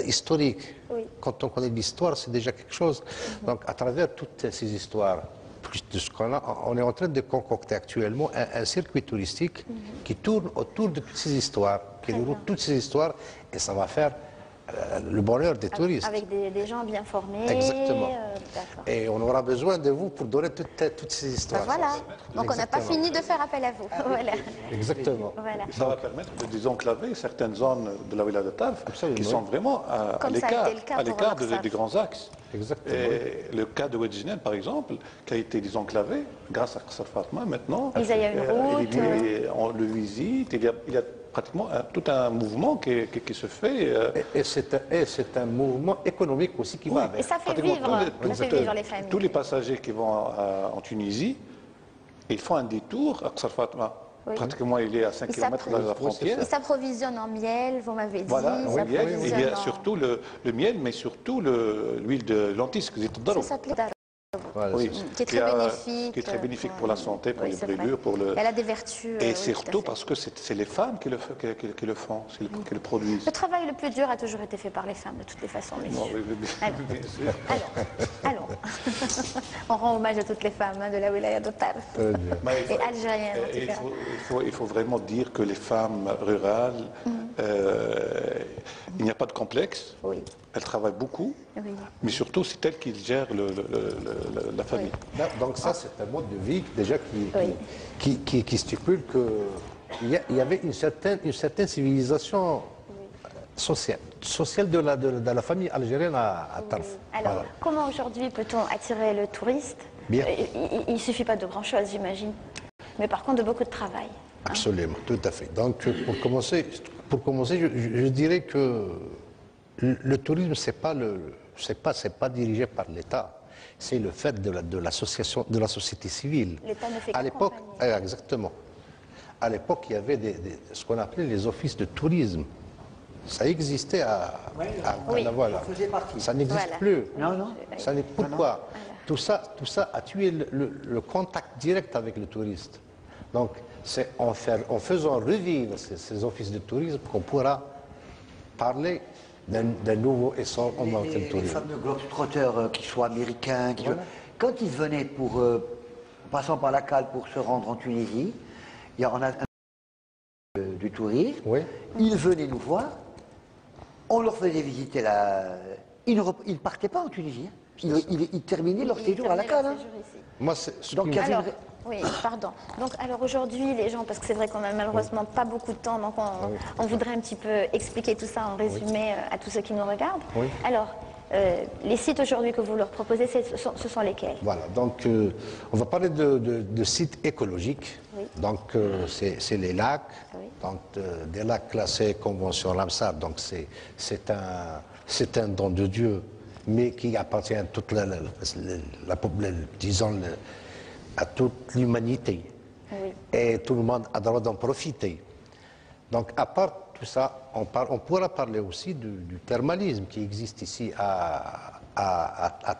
D: historique.
B: Oui.
D: Quand on connaît l'histoire, c'est déjà quelque chose. Donc, à travers toutes ces histoires, plus de ce qu'on a, on est en train de concocter actuellement un circuit touristique qui tourne autour de toutes ces histoires, qui déroule toutes ces histoires, et ça va faire le bonheur des touristes.
B: Avec des gens bien formés.
D: Exactement. Et on aura besoin de vous pour donner toutes ces histoires.
B: Voilà. Donc on n'a pas fini de faire appel à vous. Voilà.
D: Exactement.
B: Voilà.
A: Ça va permettre de désenclaver certaines zones de la wilaya de Tarf qui sont vraiment à l'écart des grands axes.
D: Exactement.
A: Et le cas de Wedjinen, par exemple, qui a été désenclavé grâce à Qasr Fatma, maintenant,
B: il y a une route.
A: on le visite, il y a pratiquement tout un mouvement qui se fait.
D: Et c'est un mouvement économique aussi qui va avec.
B: Et ça fait vivre les familles.
A: Tous les passagers qui vont en Tunisie, ils font un détour à Qasr Fatma. Oui. Pratiquement, il est à 5 km de la frontière.
B: Il s'approvisionne en miel, vous m'avez dit.
A: Voilà, il y a surtout le miel, mais surtout l'huile de lentisque.
B: Ça s'appelait Daro.
A: Voilà, oui,
B: qui est très bénéfique.
A: Qui est très bénéfique pour la santé, pour les brûlures, pour le...
B: Elle a des vertus.
A: Et surtout parce que c'est les femmes qui le font, qui le produisent.
B: Le travail le plus dur a toujours été fait par les femmes, de toutes les façons, messieurs.
A: Bien sûr.
B: Allons. On rend hommage à toutes les femmes de la wilaya de Tarf. Et algériennes, en tout cas.
A: Il faut vraiment dire que les femmes rurales, il n'y a pas de complexe.
B: Oui.
A: Elles travaillent beaucoup, mais surtout c'est elles qui gèrent la famille.
D: Donc ça, c'est un mode de vie déjà qui stipule qu'il y avait une certaine civilisation sociale de la famille algérienne à Tarf.
B: Alors, comment aujourd'hui peut-on attirer le touriste?
D: Bien.
B: Il ne suffit pas de grand-chose, j'imagine, mais par contre de beaucoup de travail.
D: Absolument, tout à fait. Donc pour commencer, je dirais que le tourisme, c'est pas dirigé par l'État, c'est le fait de l'association, de la société civile.
B: L'État ne fait
D: à l'époque, exactement. À l'époque, il y avait ce qu'on appelait les offices de tourisme. Ça existait à voilà. Ça n'existe plus.
C: Non.
D: Pourquoi? Tout ça a tué le contact direct avec le touriste. Donc, c'est en faisant revivre ces offices de tourisme qu'on pourra parler d'un nouveau essor en tant que tourisme.
C: Les fameux globetrotters, qu'ils soient américains, quand ils venaient passant par la cale pour se rendre en Tunisie, on a du tourisme, ils venaient nous voir, on leur faisait visiter ils ne partaient pas en Tunisie, ils terminaient leur séjour à la cale.
D: Moi,
B: oui, pardon. Donc, alors aujourd'hui, les gens, parce que c'est vrai qu'on n'a malheureusement pas beaucoup de temps, donc on voudrait un petit peu expliquer tout ça en résumé à tous ceux qui nous regardent. Alors, les sites aujourd'hui que vous leur proposez, ce sont lesquels? Voilà,
D: donc on va parler de sites écologiques. Donc, c'est les lacs, donc des lacs classés Convention Ramsar, donc c'est un don de Dieu, mais qui appartient à toute disons, à toute l'humanité. Et tout le monde a le droit d'en profiter. Donc, à part tout ça, on pourra parler aussi du thermalisme qui existe ici à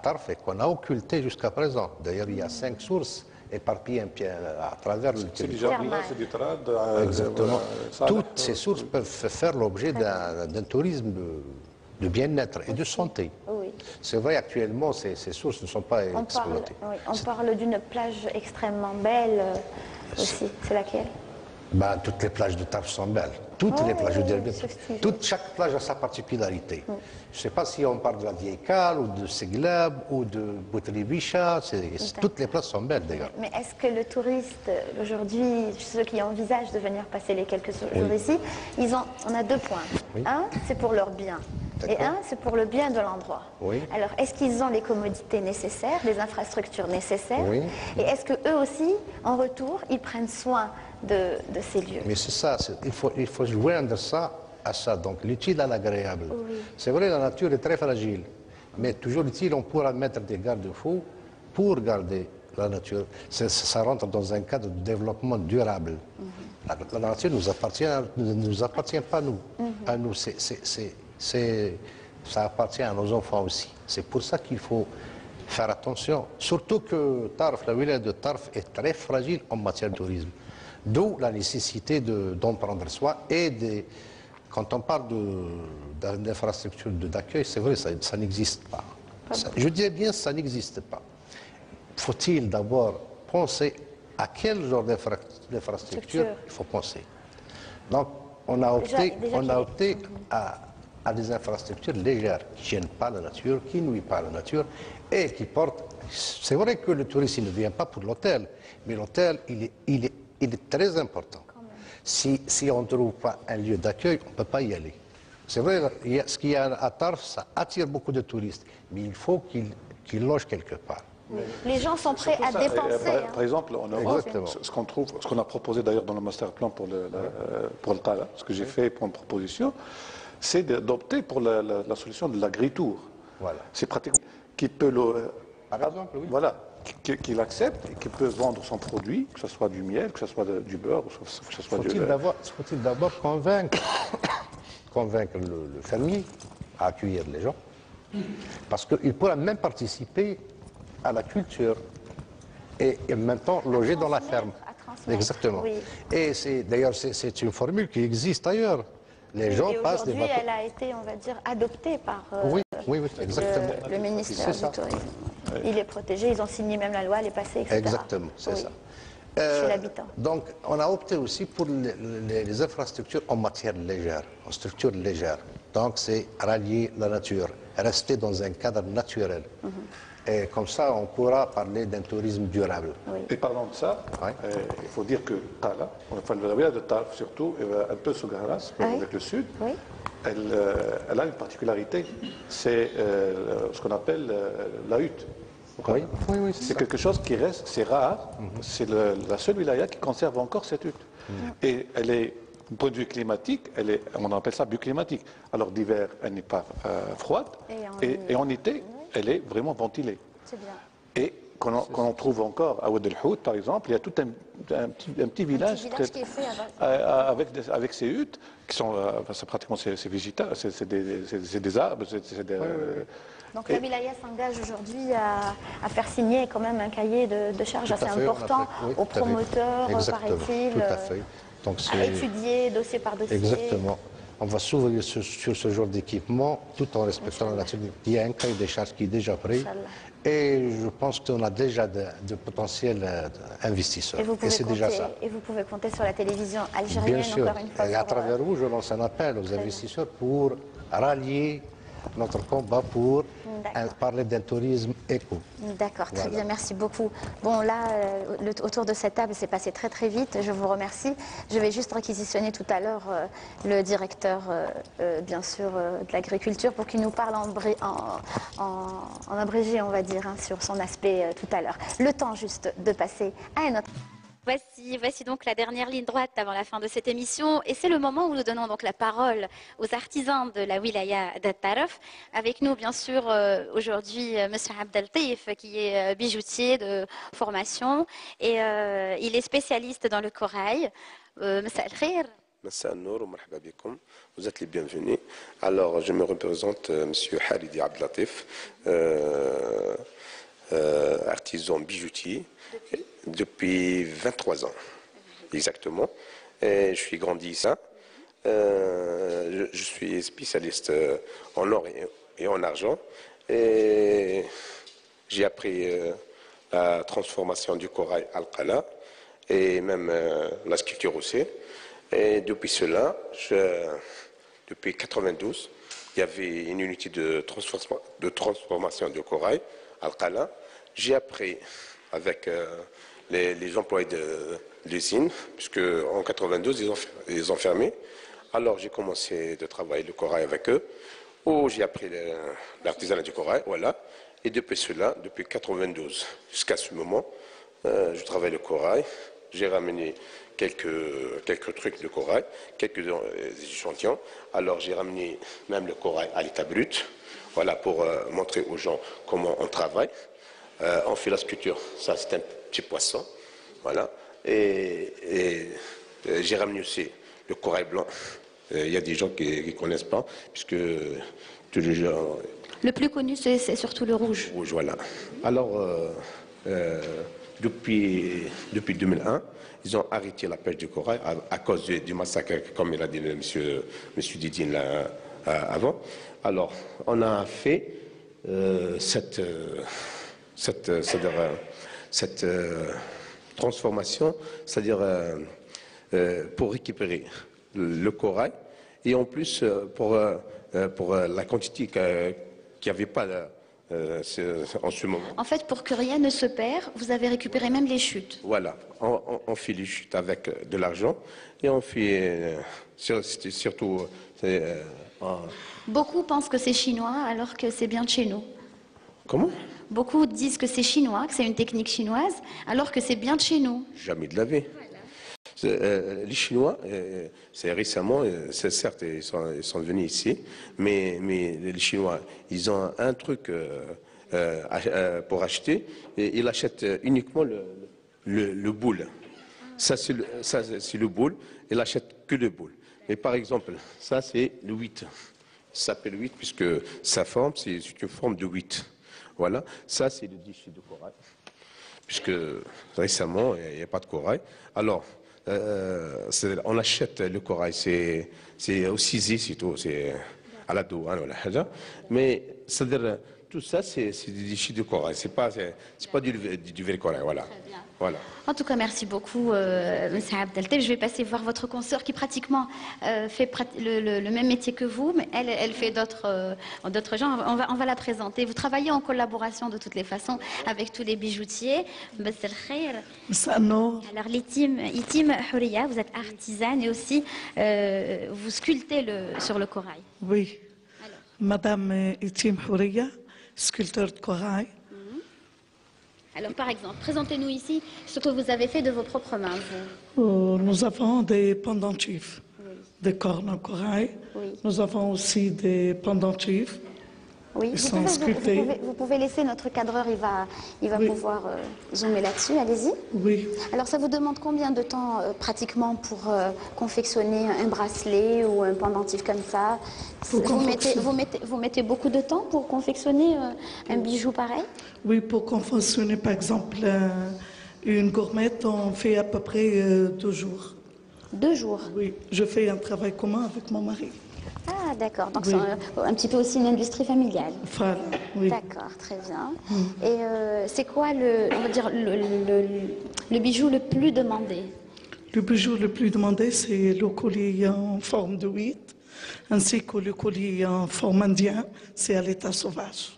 D: Tarf et qu'on a occulté jusqu'à présent. D'ailleurs, il y a 5 sources éparpillées à travers le territoire.
A: C'est du Trad.
D: Exactement. Toutes ces sources peuvent faire l'objet d'un tourisme de bien-être et de santé. C'est vrai, actuellement, ces sources ne sont pas exploitées.
B: On parle d'une plage extrêmement belle aussi. C'est laquelle?
D: Toutes les plages de Tarf sont belles. Toutes les plages de chaque plage a sa particularité. Je ne sais pas si on parle de la Vieille Cale, ou de Seglab, ou de Boutribicha. Toutes les plages sont belles, d'ailleurs.
B: Mais est-ce que le touriste, aujourd'hui, ceux qui envisagent de venir passer les quelques jours ici, on a 2 points. Un, c'est pour leur bien. Et un, c'est pour le bien de l'endroit.
D: Oui.
B: Alors, est-ce qu'ils ont les commodités nécessaires, les infrastructures nécessaires?
D: Oui.
B: Et est-ce qu'eux aussi, en retour, ils prennent soin de ces lieux?
D: Mais c'est ça, il faut joindre ça à ça, donc l'utile à l'agréable.
B: Oui.
D: C'est vrai, la nature est très fragile, mais toujours utile, on pourra mettre des garde-fous pour garder la nature. Ça rentre dans un cadre de développement durable. La nature ne nous appartient pas nous. À nous, ça appartient à nos enfants aussi. C'est pour ça qu'il faut faire attention. Surtout que Tarf, la wilaya de Tarf est très fragile en matière de tourisme. D'où la nécessité d'en prendre soin et quand on parle d'infrastructures d'accueil, c'est vrai, ça n'existe pas. Je dis bien, ça n'existe pas. Faut-il d'abord penser à quel genre d'infrastructure il faut penser. Donc, on a opté à des infrastructures légères, qui ne gênent pas la nature, qui ne nuisent pas à la nature, et qui portent... C'est vrai que le touriste, il ne vient pas pour l'hôtel, mais l'hôtel, il est très important. Si on ne trouve pas un lieu d'accueil, on ne peut pas y aller. C'est vrai, ce qu'il y a à Tarf, ça attire beaucoup de touristes, mais il faut qu'ils logent quelque part.
B: Les gens sont prêts à dépenser.
A: Par exemple, en Europe, ce qu'on a proposé d'ailleurs dans le master plan pour le Qala, ce que j'ai fait pour une proposition, c'est d'opter pour la solution de l'agritour.
D: Voilà.
A: C'est pratiquement qui peut
D: Par exemple, oui.
A: Voilà, qu'il accepte et qu'il peut vendre son produit, que ce soit du miel, que ce soit du beurre, que ce soit du...
D: Faut-il d'abord convaincre le fermier à accueillir les gens, parce qu'il pourra même participer à la culture et en même temps loger dans la ferme. Exactement. Oui. Et d'ailleurs, c'est une formule qui existe ailleurs. Les gens passent des vacances.
B: Aujourd'hui, elle a été, on va dire, adoptée par
D: oui, exactement.
B: Le ministère du Tourisme. Oui. Il est protégé, ils ont signé même la loi, elle est passée, etc.
D: Exactement, c'est ça.
B: Chez l'habitant.
D: Donc, on a opté aussi pour les infrastructures en matière légère, en structure légère. Donc, c'est rallier la nature, rester dans un cadre naturel. Et comme ça, on pourra parler d'un tourisme durable.
B: Oui.
A: Et parlant de ça, il faut dire que Qala, enfin la wilaya de Tarf surtout, et un peu Sougaras, avec le sud, elle a une particularité, c'est ce qu'on appelle la hutte.
D: Oui,
A: c'est quelque chose qui reste, c'est rare, c'est la seule wilaya qui conserve encore cette hutte. Et elle est, du point de vue climatique, on appelle ça bioclimatique. Alors d'hiver, elle n'est pas froide, et en été, elle est vraiment ventilée.
B: C'est bien.
A: Et quand on trouve encore à Oued El Hout, par exemple, il y a tout un petit village
B: qui est fait
A: avec ces huttes, qui sont pratiquement c'est végétal, c'est des arbres.
B: Donc la wilaya s'engage aujourd'hui à faire signer quand même un cahier de charges assez important aux promoteurs, paraît-il, à étudier dossier par dossier.
D: Exactement. On va s'ouvrir sur ce genre d'équipement tout en respectant la nature. Il y a un cahier des charges qui est déjà prêt et je pense qu'on a déjà de potentiels investisseurs. Et c'est déjà ça.
B: Et vous pouvez compter sur la télévision algérienne encore une fois.
D: Et à travers vous, je lance un appel aux investisseurs pour rallier notre combat pour parler d'un tourisme éco.
B: D'accord, très bien, merci beaucoup. Bon, là, autour de cette table, c'est passé très très vite, je vous remercie. Je vais juste réquisitionner tout à l'heure le directeur, bien sûr, de l'agriculture pour qu'il nous parle en abrégé, on va dire, sur son aspect tout à l'heure. Le temps juste de passer à un autre... Voici donc la dernière ligne droite avant la fin de cette émission et c'est le moment où nous donnons donc la parole aux artisans de la wilaya de Tarf. Avec nous bien sûr aujourd'hui Monsieur Abdeltaïf qui est bijoutier de formation et il est spécialiste dans le corail. Massa al-Khair.
F: Massa al-Nour, marhaba bikum. Vous êtes les bienvenus. Alors je me représente Monsieur Haridi Abdeltaïf, artisan bijoutier. Depuis 23 ans, exactement. Et je suis grandi ici. Je suis spécialiste en or et en argent. Et j'ai appris la transformation du corail al-Qala et même la sculpture aussi. Et depuis cela, depuis 92, il y avait une unité de transformation du corail al-Qala. J'ai appris avec les employés de l'usine, puisque en 92 ils ont fermé. Alors j'ai commencé de travailler le corail avec eux. où j'ai appris l'artisanat du corail, voilà. Et depuis cela, depuis 92 jusqu'à ce moment, je travaille le corail. J'ai ramené quelques trucs de corail, quelques échantillons. Alors j'ai ramené même le corail à l'état brut, voilà, pour montrer aux gens comment on travaille. On fait la sculpture, ça c'est un petit poisson, voilà. Et j'ai ramené aussi le corail blanc. Il y a des gens qui ne connaissent pas, puisque tous les gens...
B: Le plus connu, c'est surtout le rouge.
F: Rouge, voilà. Alors, depuis 2001, ils ont arrêté la pêche du corail à cause du massacre, comme il a dit monsieur Didine là, avant. Alors, on a fait cette transformation, c'est-à-dire pour récupérer le corail et en plus pour la quantité qu'il n'y avait pas en ce moment.
B: En fait, pour que rien ne se perde, vous avez récupéré même les chutes.
F: Voilà, on fait les chutes avec de l'argent et on fait surtout...
B: Beaucoup pensent que c'est chinois alors que c'est bien de chez nous.
F: Comment?
B: Beaucoup disent que c'est chinois, que c'est une technique chinoise, alors que c'est bien de chez nous.
F: Jamais de la vie. Les Chinois, c'est récemment, c'est certes, ils sont venus ici, mais les Chinois, ils ont un truc pour acheter, et ils achètent uniquement le boule. Ça, c'est le boule, ils n'achètent que le boule. Mais par exemple, ça, c'est le 8. Ça s'appelle 8 puisque sa forme, c'est une forme de 8. Voilà, ça, c'est le déchet de corail, puisque récemment, il n'y a pas de corail. Alors, on achète le corail, c'est au cisé, c'est à la douane, mais c'est-à-dire tout ça, c'est des déchets de corail, c'est pas du vrai corail, voilà. Voilà.
B: En tout cas, merci beaucoup, M. Abdelteb. Je vais passer voir votre consoeur qui pratiquement fait le même métier que vous, mais elle fait d'autres genres. On va la présenter. Vous travaillez en collaboration de toutes les façons avec tous les bijoutiers. Alors, Itim Houria, vous êtes artisane et aussi vous sculptez sur le corail.
G: Oui.
B: Alors.
G: Madame Itim Houria, sculpteur de corail.
B: Alors, par exemple, présentez-nous ici ce que vous avez fait de vos propres mains, vous.
G: Nous avons des pendentifs, oui. Des cornes en corail.
B: Oui.
G: Nous avons aussi des pendentifs.
B: Oui, vous pouvez laisser notre cadreur, il va pouvoir zoomer là-dessus, allez-y.
G: Oui.
B: Alors, ça vous demande combien de temps pratiquement pour confectionner un bracelet ou un pendentif comme ça? Vous mettez beaucoup de temps pour confectionner un bijou pareil?
G: Oui, pour confectionner par exemple une gourmette, on fait à peu près 2 jours.
B: 2 jours?
G: Oui, je fais un travail commun avec mon mari.
B: Ah, d'accord. Donc,
G: oui.
B: C'est un petit peu aussi une industrie familiale.
G: Voilà, oui.
B: D'accord, très bien. Et c'est quoi, on va dire, le bijou le plus demandé?
G: Le bijou le plus demandé, c'est le collier en forme de 8, ainsi que le collier en forme indien, c'est à l'état sauvage.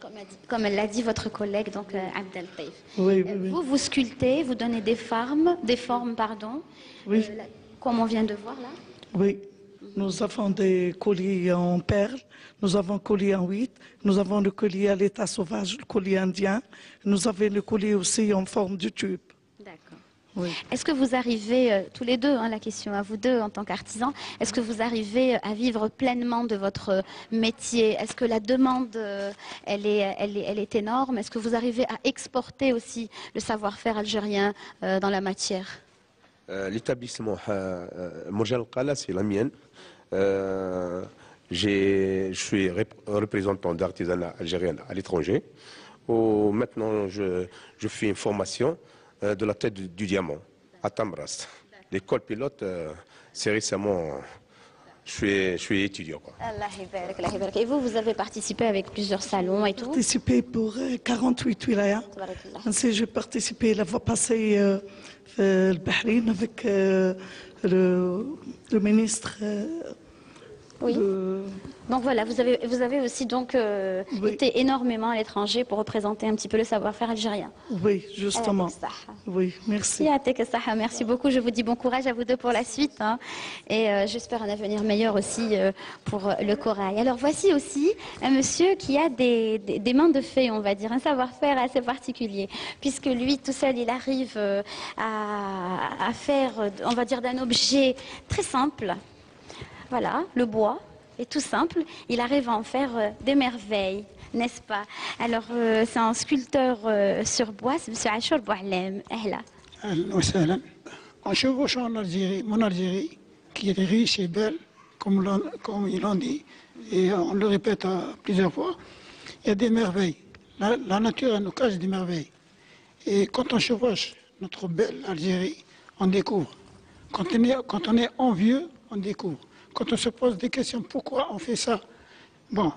B: Comme l'a dit votre collègue, donc Abdelteb.
G: Oui, oui, oui.
B: Vous sculptez, vous donnez des formes,
G: oui.
B: Comme on vient de voir là?
G: Oui. Nous avons des colliers en perles, nous avons un collier en 8, nous avons le collier à l'état sauvage, le collier indien, nous avons le collier aussi en forme de tube.
B: D'accord.
G: Oui.
B: Est-ce que vous arrivez, tous les deux, la question à vous deux en tant qu'artisans, est-ce que vous arrivez à vivre pleinement de votre métier? Est-ce que la demande, elle est énorme? Est-ce que vous arrivez à exporter aussi le savoir-faire algérien dans la matière?
F: L'établissement Mourja Qala, c'est la mienne. Je suis représentant d'artisanat algérien à l'étranger. Maintenant, je fais une formation de la tête du diamant à Tambras. L'école pilote, c'est récemment, je suis étudiant. Quoi.
B: Et vous avez participé avec plusieurs salons et tout?
G: J'ai participé pour 48 wilayas. Ainsi, j'ai participé la fois passée le Bahreïn avec le ministre
B: Oui. Donc voilà, vous avez aussi donc été énormément à l'étranger pour représenter un petit peu le savoir-faire algérien.
G: Oui, justement. Oui, merci.
B: Merci beaucoup. Je vous dis bon courage à vous deux pour la suite. Hein. Et j'espère un avenir meilleur aussi pour le corail. Alors voici aussi un monsieur qui a des mains de fée, on va dire, un savoir-faire assez particulier. Puisque lui, tout seul, il arrive à faire, on va dire, d'un objet très simple. Voilà, le bois est tout simple. Il arrive à en faire des merveilles, n'est-ce pas? Alors, c'est un sculpteur sur bois, c'est M. Achour Boualem.
H: On chevauche en Algérie, mon Algérie, qui est riche et belle, comme ils l'ont dit, et on le répète plusieurs fois. Il y a des merveilles. La nature elle nous cache des merveilles. Et quand on chevauche notre belle Algérie, on découvre. Quand on est envieux, on découvre. Quand on se pose des questions, pourquoi on fait ça? Bon,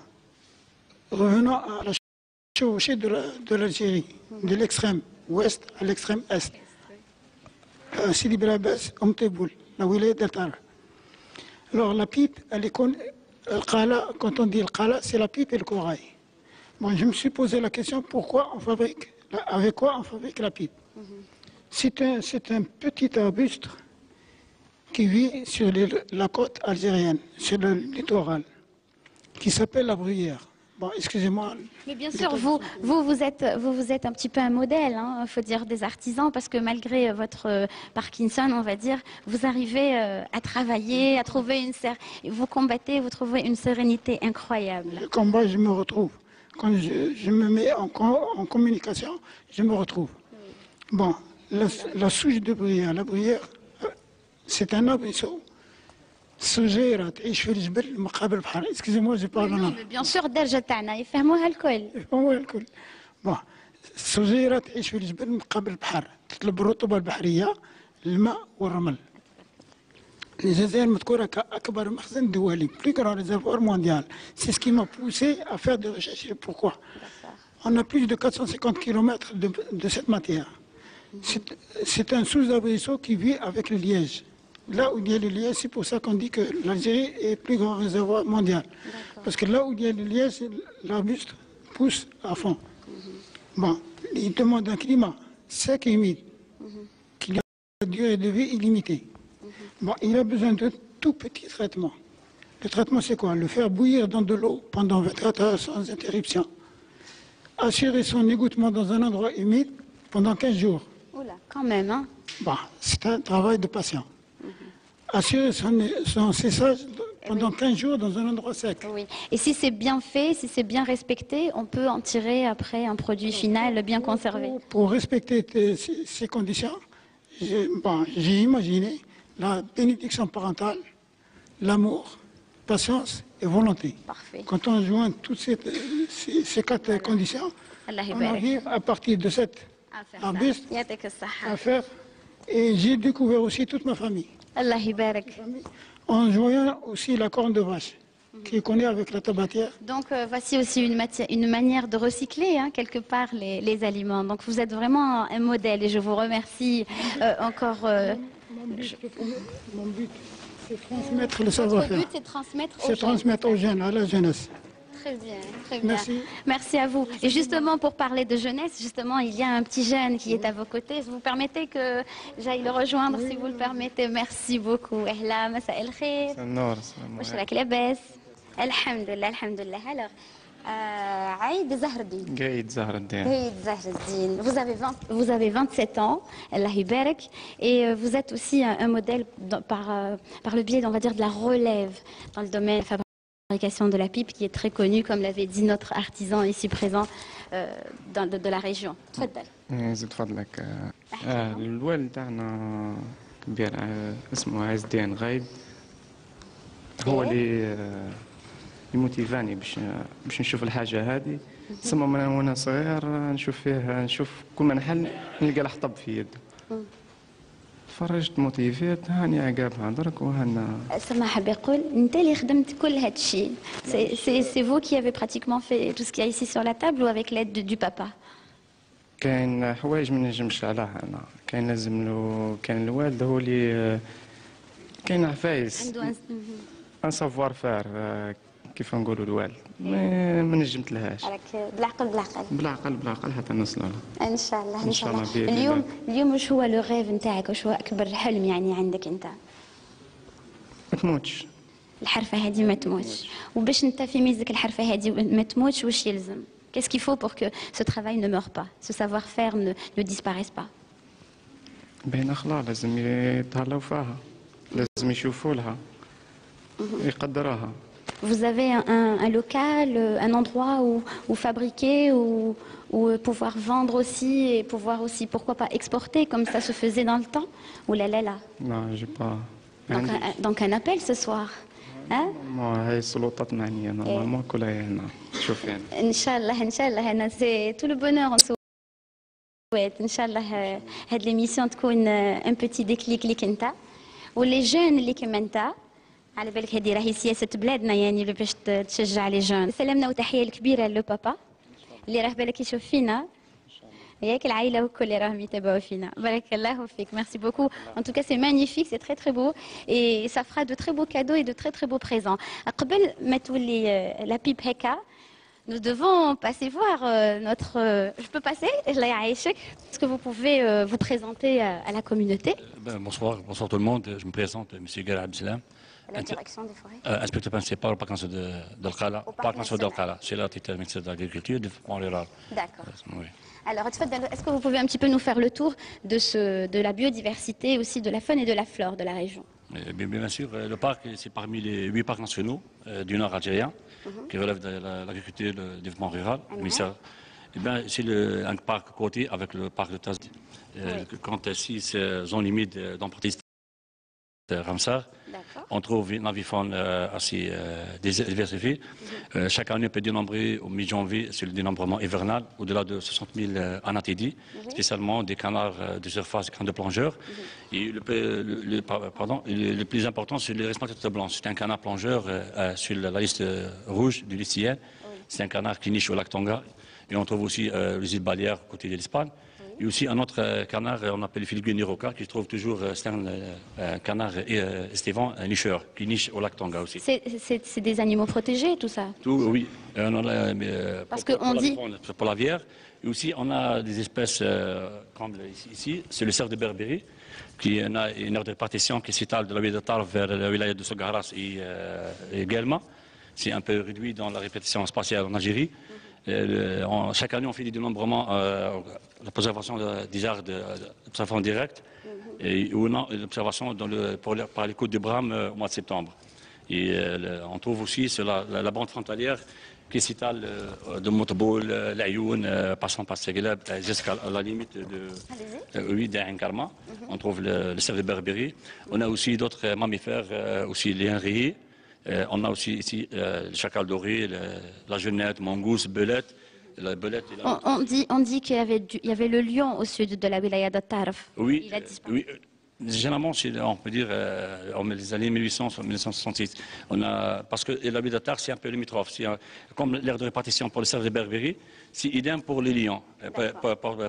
H: revenons à la chevauchée de l'Algérie, de l'extrême ouest à l'extrême est. Sidi Bel Abbas, Omteboul, la wilaya d'Altar. Alors la pipe, elle est connue. Quand on dit le qala, c'est la pipe et le corail. Bon, je me suis posé la question, pourquoi on fabrique, avec quoi on fabrique la pipe? C'est un petit arbuste qui vit sur la côte algérienne, sur le littoral, qui s'appelle la bruyère. Bon, excusez-moi.
B: Mais bien sûr, vous êtes un petit peu un modèle, il faut dire, des artisans, parce que malgré votre Parkinson, on va dire, vous arrivez à travailler, à trouver vous combattez, vous trouvez une sérénité incroyable.
H: Le combat, je me retrouve. Quand je me mets en communication, je me retrouve. Bon, la souche de bruyère, la bruyère, c'est un arbrisseau. Excusez-moi, je parle en
B: anglais. Bien sûr, درجة تاعنا يفهموها الكل.
H: يفهموها الكل. bon, الشجيرة تعيش في الجبل مقابل البحر، تطلب الرطوبة البحرية، الماء والرمل. الجزائر مذكورة كأكبر مخزن دولي، plus grand réservoir mondial. C'est ce qui m'a poussé à faire des recherches. Pourquoi? On a plus de 450 km de cette matière. C'est un sous-arbrisseau qui vit avec le liège. Là où il y a le liège, c'est pour ça qu'on dit que l'Algérie est le plus grand réservoir mondial. Parce que là où il y a le liège, l'arbuste pousse à fond. Bon, il demande un climat sec et humide, qui a une durée de vie illimitée. Bon, il a besoin de tout petit traitement. Le traitement, c'est quoi? Le faire bouillir dans de l'eau pendant 24 heures sans interruption. Assurer son égouttement dans un endroit humide pendant 15 jours.
B: Oula, quand même, hein?
H: Bon, c'est un travail de patient. Assurer son séchage pendant 15 jours dans un endroit sec.
B: Oui. Et si c'est bien fait, si c'est bien respecté, on peut en tirer après un produit final bien conservé.
H: Pour respecter ces conditions, j'ai imaginé la bénédiction parentale, l'amour, patience et volonté.
B: Parfait.
H: Quand on joint toutes ces quatre conditions, on arrive à partir de cette arbuste à faire. Et j'ai découvert aussi toute ma famille.
B: Allah Ibarak.
H: En joignant aussi la corne de vache, qui est connue avec la tabatière.
B: Donc voici aussi une manière de recycler quelque part les aliments. Donc vous êtes vraiment un modèle et je vous remercie encore.
H: Mon but, c'est transmettre le savoir-faire.
B: Votre but, c'est
H: transmettre aux jeunes, à la jeunesse.
B: Très bien, très bien.
H: Merci.
B: Merci à vous. Et justement, pour parler de jeunesse, justement, il y a un petit jeune qui est à vos côtés. Vous permettez que j'aille le rejoindre, si vous le permettez. Merci beaucoup. Ahla, masa el khair. Mouchrak labas. Alhamdulillah, alhamdulillah. Alors, Aïd Zahreddin.
I: Gaïd Zahreddin.
B: Gaïd Zahreddin. Vous avez 27 ans, Allah Ibarak, et vous êtes aussi un modèle par le biais, on va dire, de la relève dans le domaine de la fabrication de la pipe, qui est très connue, comme l'avait dit notre artisan ici présent de la région. تفضل.
I: زيد فضلك. الوالد تاعنا كبير اسمه عز الدين غايد. هو اللي يموتيفاني باش نشوف الحاجه هذه. ثم من وانا صغير نشوف كل ما نحل نلقى الحطب في يده. فرجت موتيفيت هاني عقابها درك وهنا.
B: سماح بيقول انت اللي خدمت كل هذا الشيء. C'est vous qui avez pratiquement fait tout ce qu'il y a ici sur la table ou avec l'aide du papa?
I: كاين حوايج ما نجمش عليها انا، كاين لازم له، كاين الوالد هو اللي كاين عفايس ان سافوار فار كيف نقولوا الوالد ما نجمت لهاش.
B: بالعقل
I: بالعقل حتى نوصلوا لها.
B: ان شاء الله.
I: ان شاء الله.
B: اليوم واش هو لو ريف نتاعك؟ واش هو اكبر حلم يعني عندك انت؟
I: ما تموتش.
B: الحرفه هذه ما تموتش. وباش انت في ميزك الحرفه هذه ما تموتش واش يلزم؟ Qu'est-ce qu'il faut pour que ce travail ne meure pas, ce savoir-faire ne disparaisse pas?
I: بين خلاص لازم يتهلاو فيها، لازم يشوفوا لها، يقدروها.
B: Vous avez un local, un endroit où fabriquer, où pouvoir vendre aussi et pouvoir aussi, pourquoi pas, exporter comme ça se faisait dans le temps? Ou là?
I: Non, j'ai pas.
B: Donc un appel ce soir.
I: هاي السلطات معنية نورمالمون كلها هنا شوف يعني.
B: ان شاء الله انا سي تو لو بونور نسويت ان شاء الله هاد ليميسيون تكون ان بوتي ديكليك ليك انت ولي جون اللي كيما انت. على بالك هذه راهي سياسه بلادنا يعني باش تشجع لي جون. سلامنا وتحيه الكبيره لو بابا اللي راه بالك يشوف فينا ياك العائله وكل اللي راهم يتابعوا فينا. بارك الله فيك. Merci beaucoup. En tout cas c'est magnifique, c'est très beau et ça fera de très beaux cadeaux et de très beaux présents. قبل ما تولي la pipe هكا nous devons passer voir notre... Je peux passer? Est-ce que vous pouvez vous présenter à la communauté?
J: Bonsoir tout le monde. Je me présente, M. Gara Abdelam.
B: La direction des forêts.
J: Inspecteur principal au parc national d'Al-Khala. Parc national d'Al-Khala. C'est là le ministère de l'Agriculture et du Développement rural.
B: D'accord. Oui. Alors, est-ce que vous pouvez un petit peu nous faire le tour de la biodiversité, aussi de la faune et de la flore de la région?
J: Bien sûr, le parc, c'est parmi les 8 parcs nationaux du nord algérien, qui relèvent de l'agriculture et du développement rural. C'est un parc côté avec le parc de Taz. Quant à 6 zones humides dans la partie Ramsar, on trouve une avifaune assez diversifiée. Chaque année, on peut dénombrer au mi-janvier, c'est le dénombrement hivernal, au-delà de 60 000 anathédies, spécialement des canards de surface, des canards de plongeurs. Et le plus important, c'est le restant de tête blanche. C'est un canard plongeur sur la liste rouge du Lycien. C'est un canard qui niche au lac Tonga. Et on trouve aussi les îles Baleares, côté de l'Espagne. Et aussi un autre canard, on appelle le Philippe Niroka, qui se trouve toujours, c'est un canard estivant, un nicheur, qui niche au lac Tonga aussi.
B: C'est des animaux protégés, tout ça?
J: Tout, oui.
B: Parce qu'on dit...
J: Pour la bière. Et aussi, on a des espèces comme ici, c'est le cerf de Berbérie, qui a une aire de répartition qui s'étale de la ville de Tarf vers la wilaya de Sogaras et Guelma. C'est un peu réduit dans la répartition spatiale en Algérie. Chaque année, on fait des dénombrements, la préservation des aires d'observation directe et l'observation par les côtes de Bram au mois de septembre. Et on trouve aussi sur la bande frontalière qui s'étale de Motoboul, l'Ayoun, passant par Segelab jusqu'à la limite d'Ain Karma. On trouve le cerf de Berbérie. On a aussi d'autres mammifères, aussi les henriers. On a aussi ici le chacal doré, la genette, mangouste, belette. La belette
B: on dit qu'il y avait le lion au sud de la wilaya de Tarf.
J: Oui,
B: il a disparu.
J: Oui. Généralement, on peut dire en les années 1800-1966. Parce que la ville de Tarf, c'est un peu limitrophe. Comme l'aire de répartition pour le cerf de Berbérie, c'est idem pour les lions.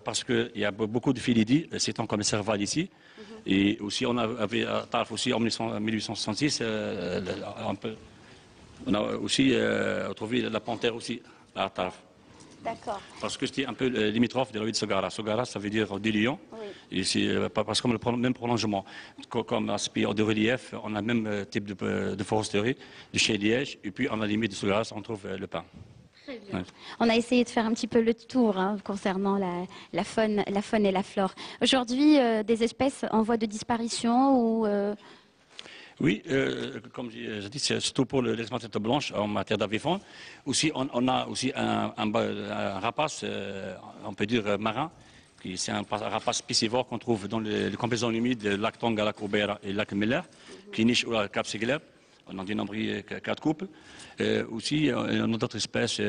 J: Parce qu'il y a beaucoup de félidis, c'est comme le cerval ici. Et aussi, on avait à Tarf aussi en 1866, on a aussi trouvé la panthère aussi à Tarf.
B: D'accord.
J: Parce que c'était un peu limitrophe de la ville de Sogara. Sogara, ça veut dire des lions. Oui. Et c'est parce qu'on a le même prolongement. Comme aspect de relief, on a le même type de foresterie, de chez Liège. Et puis, en la limite de Sogara, on trouve le pin.
B: Très bien. Ouais. On a essayé de faire un petit peu le tour concernant la faune et la flore. Aujourd'hui, des espèces en voie de disparition ou...
J: Oui, comme je dis, c'est surtout pour l'exploitation de tête blanche en matière d'avifaune. Aussi, on a aussi un rapace, on peut dire marin, c'est un rapace piscivore qu'on trouve dans les complaisants humides, le lac Tonga, la Courbera et le lac Miller, qui niche au Cap Segeleb. On a dénombré 4 couples. Aussi, on a d'autres espèces,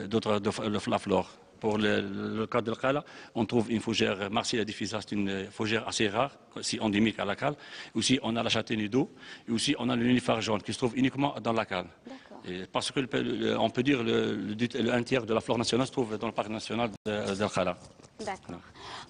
J: d'autres de la flore. Pour le cas de l'Al-Khala, on trouve une fougère Marseille diffusa, c'est une fougère assez rare, si endémique à la cale. Aussi, on a la châtaigne d'eau. Et aussi, on a le nénuphar jaune qui se trouve uniquement dans la cale. Parce que, on peut dire, un tiers de la flore nationale se trouve dans le parc national d'Al-Khala.
B: D'accord.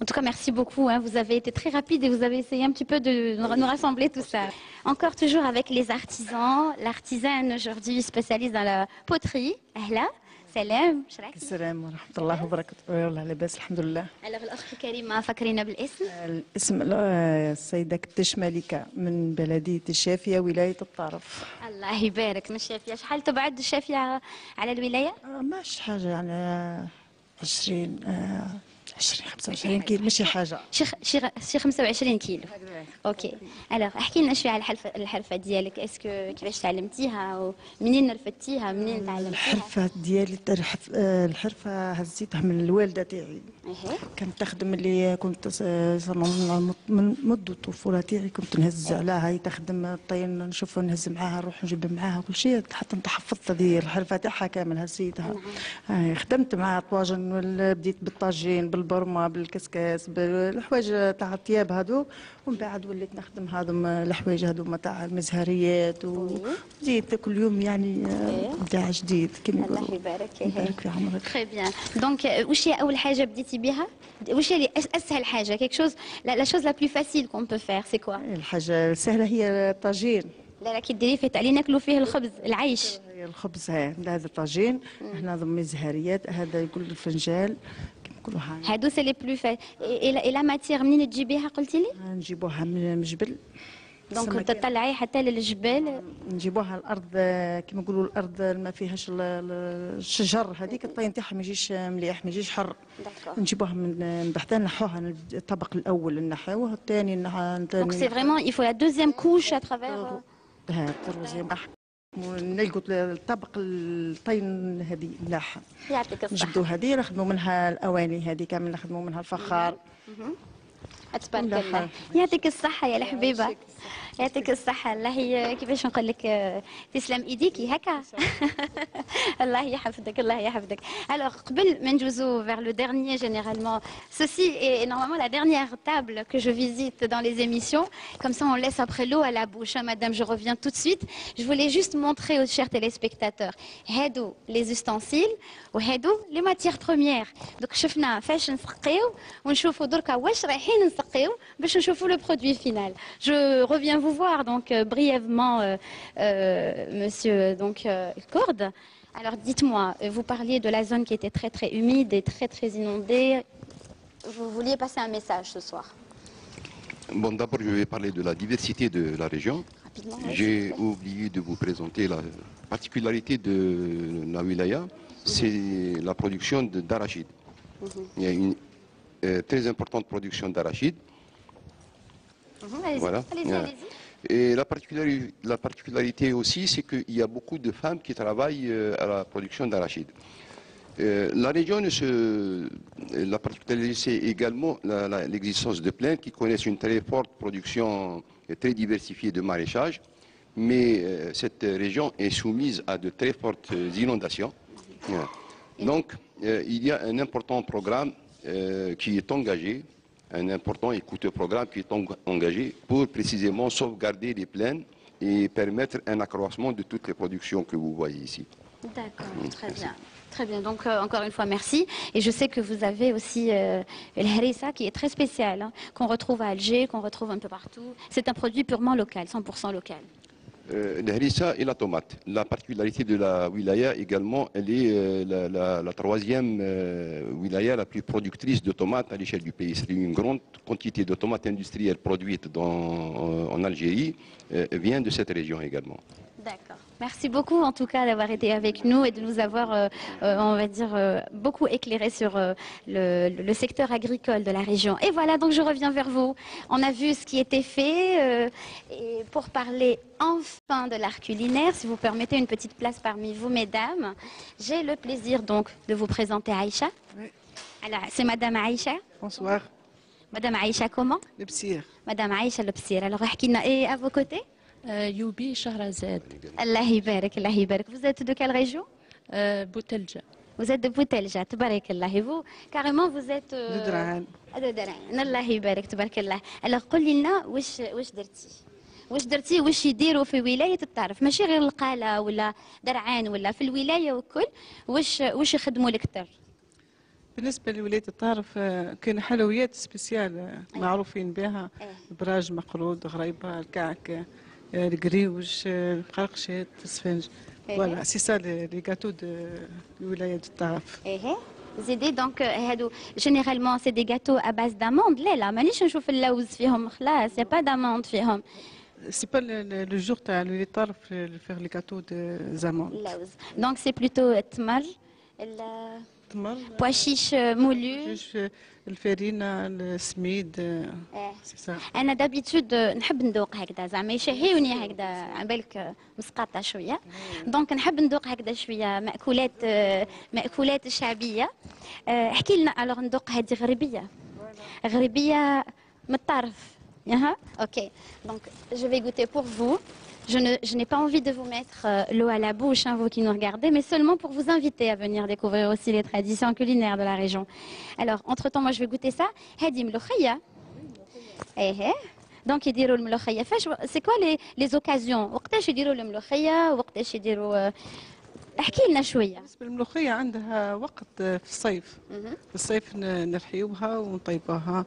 B: En tout cas, merci beaucoup. Vous avez été très rapide et vous avez essayé un petit peu de nous rassembler tout ça. Encore toujours avec les artisans, l'artisane aujourd'hui spécialiste dans la poterie. Ahla, salam, شراك؟
K: السلام ورحمة الله وبركاته. والله لاباس الحمد لله.
B: Alors الأخت كريمة فكرينا بالاسم.
K: الاسم السيدة كتش ملكة من بلدية الشافية ولاية الطرف.
B: الله يبارك من الشافية. شحال تبعد الشافية على الولاية؟
K: ماش حاجة يعني 20 25 كيلو ماشي حاجة.
B: شي 25 كيلو. اوكي. الوغ احكي لنا شويه على الحرفة ديالك، اسكو كيفاش تعلمتيها ومنين رفدتيها منين تعلمتيها؟
K: الحرفة ديالي الحرفة هزيتها من الوالدة تاعي. كانت تخدم اللي كنت من منذ الطفولة تاعي كنت نهز عليها، هي تخدم الطين نشوفها نهز معاها نروح نجيب معاها كل شيء حتى حفظت هذه الحرفة تاعها كامل هزيتها. خدمت معها طواجن، بديت بالطاجين بالبرمة بالكسكاس بالحوايج تاع الطياب هذو، ومن بعد وليت نخدم هذم الحوايج هذوما تاع المزهريات وبديت كل يوم يعني ابداع جديد كما يقولوا.
B: الله يبارك.
K: يبارك في عمرك.
B: تري بيان. دونك واش هي اول حاجه بديتي بها؟ واش هي اسهل حاجه؟ كيك شوز لا شوز لا بلو فاسيل كون بو فير سي كوا؟
K: الحاجه السهله هي الطاجين.
B: لا كي ديري فيه عليه ناكلوا فيه الخبز العيش.
K: الخبز هذا الطاجين، هنا ضم زهريات، هذا يقول الفنجال كيما نقولوا
B: هادو سي لي بلو فاسيل. اي لا ماتير منين تجيبيها قلتي لي؟
K: نجيبوها من الجبل.
B: دونك تطلعي حتى للجبال؟
K: نجيبوها الارض كيما نقولوا الارض ما فيهاش الشجر، هذيك الطين تاعها ما يجيش مليح ما يجيش حر. نجيبوها من بعد نحوها الطبق الاول نحوه، الثاني
B: دونك سي فريمون يفو لا دوزيام كوش ا ترافير
K: التروزيام نلقوا الطبق الطين هذه ملاحه.
B: يعطيك الصحه.
K: نجبدوا هذه نخدموا منها الاواني هذه كامل نخدموا منها الفخار.
B: تبارك الله. يعطيك الصحة يا الحبيبة، يعطيك الصحة. الله كيفاش نقول لك تسلم ايديكي هكا. الله يحفظك الله يحفظك. Alors قبل ما ندوزو vers le dernier généralement, ceci est normalement la dernière table que je visite dans les émissions. Comme ça on laisse après l'eau à la bouche. Madame, je reviens tout de suite. Je voulais juste montrer aux chers téléspectateurs هادو les ustensiles وهادو les matières premières. Donc شفنا فاش نسقيو ونشوفوا دركا واش رايحين نسقيو باش نشوفوا le produit final. Je reviens vous voir donc brièvement monsieur donc Corde. Alors dites-moi, vous parliez de la zone qui était très très humide et très très inondée. Vous vouliez passer un message ce soir.
E: Bon, d'abord je vais parler de la diversité de la région. J'ai oublié de vous présenter la particularité de la wilaya, c'est la production d'arachide. Il y a une très importante production d'arachide. Voilà.
B: Allez-y.
E: Et la particularité aussi, c'est qu'il y a beaucoup de femmes qui travaillent à la production d'arachide. La région, la particularité, c'est également l'existence de plaines qui connaissent une très forte production très diversifiée de maraîchage, mais cette région est soumise à de très fortes inondations. Donc, il y a un important programme qui est engagé, un important et coûteux programme qui est engagé pour précisément sauvegarder les plaines et permettre un accroissement de toutes les productions que vous voyez ici.
B: D'accord, très bien. Très bien, donc encore une fois merci. Et je sais que vous avez aussi le harissa qui est très spécial, hein, qu'on retrouve à Alger, qu'on retrouve un peu partout. C'est un produit purement local, 100% local.
E: Le harissa et la tomate. La particularité de la wilaya également, elle est la troisième wilaya la plus productrice de tomates à l'échelle du pays. C'est une grande quantité de tomates industrielles produites en Algérie vient de cette région également.
B: D'accord. Merci beaucoup en tout cas d'avoir été avec nous et de nous avoir, on va dire, beaucoup éclairé sur le secteur agricole de la région. Et voilà, donc je reviens vers vous. On a vu ce qui était fait et pour parler enfin de l'art culinaire, si vous permettez une petite place parmi vous, mesdames, j'ai le plaisir donc de vous présenter Aïcha.
K: Oui.
B: Alors, c'est Madame Aïcha.
K: Bonsoir.
B: Madame Aïcha comment?
K: Lebsir.
B: Madame Aïcha Lebsir. Alors, et à vos côtés?
L: Youbi Shahrazad.
B: Allah yibarak, Allah yibarak. Vous êtes de quelle région?
L: Boutelja.
B: Vous êtes de Boutelja, tabarak Allah. Et vous, carrément, vous êtes...
K: de Dran.
B: De Dran. Allah yibarak, tabarak Allah. Alors, قولي لنا واش درتي واش يديروا في ولاية الطرف، ماشي غير القالة ولا درعان ولا في الولاية وكل، واش يخدموا الأكثر؟
K: بالنسبة لولاية الطرف كاين حلويات سبيسيال معروفين بها، براج مقرود غريبة الكعك
G: القريوش القرقشات السفنج. Voilà, c'est ça les gâteaux de الولاية الطرف.
B: زيدي دونك هادو جينيرالمون سي دي غاتو ا باز داموند. لا مانيش نشوف اللوز فيهم خلاص يا با داموند فيهم.
G: C'est pas le jour تاع الولاية الطرف faire les gâteaux de زاموند.
B: اللوز دونك سي بلوتو التمر
G: التمر
B: بواشيش مولو
G: الفرينة السميد. سي سا.
B: انا دابيتود نحب ندوق هكذا زعما يشهيوني هكذا على بالك مسقطه شويه. دونك نحب ندوق هكذا شويه مأكولات شعبيه. احكي لنا الوغ ندوق هذه غربيه من الطرف. Ok, donc je vais goûter pour vous. Je n'ai pas envie de vous mettre l'eau à la bouche, hein, vous qui nous regardez, mais seulement pour vous inviter à venir découvrir aussi les traditions culinaires de la région. Alors, entre-temps, moi je vais goûter ça. Hadi mloukhaya. Donc, يديروا الملوخية. C'est quoi les occasions? وقتاش يديروا الملوخية وقتاش يديروا احكي لنا شويه.
G: بالنسبه للملوخيه عندها وقت في الصيف. في الصيف نرحيوها ونطيبوها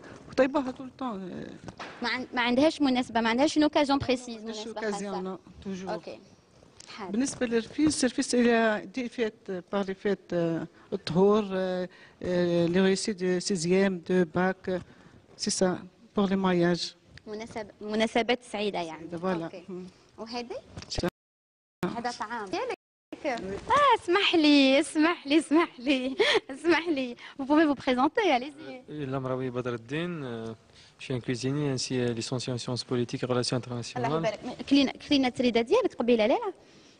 G: طول الطون.
B: ما عندهاش مناسبه، ما عندهاش une occasion précise.
G: ما عندهاش اوكازيون توجور.
B: اوكي.
G: بالنسبه للرفيس الى دي فيت بار لي فيت الطهور لي ريسي دو سيزيام دو باك سي سا بور لي ماياج.
B: مناسبات سعيده يعني.
G: فوالا.
B: وهذا هذا طعام اسمح لي. Vous pouvez vous présenter, allez-y.
M: Lamraoui Badreddin, je suis un cuisinier ainsi licencié en sciences politiques et relations internationales.
B: Allah يبارك. كلينا التريده ديالك قبيله لا.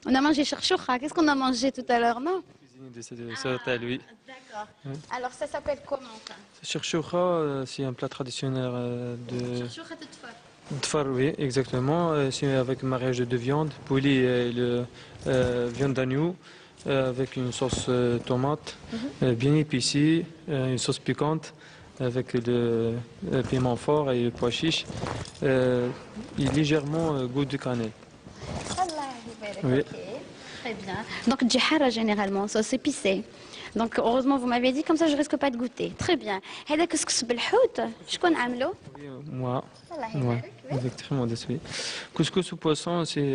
B: On a mangé cherchoucha. Qu'est-ce qu'on a mangé tout à l'heure, non?
M: Cuisinier de ce lui.
B: D'accord. Alors ça s'appelle comment ça?
M: Cherchoucha, c'est un plat traditionnel de.
B: Cherchoucha de tfar.
M: Tfar, oui, exactement. C'est avec un mariage de deux viandes, poulet et viande d'agneau, avec une sauce tomate, bien épicée, une sauce piquante, avec le piment fort et le pois chiche, et légèrement goût de cannelle.
B: Oui. Très bien. Donc, djihara généralement, sauce épicée. Donc, heureusement, vous m'avez dit, comme ça, je risque pas de goûter. Très bien. هذا كسكس بالحوت شكون عملو؟
M: Moi. Effectivement, oui. Couscous au poisson, c'est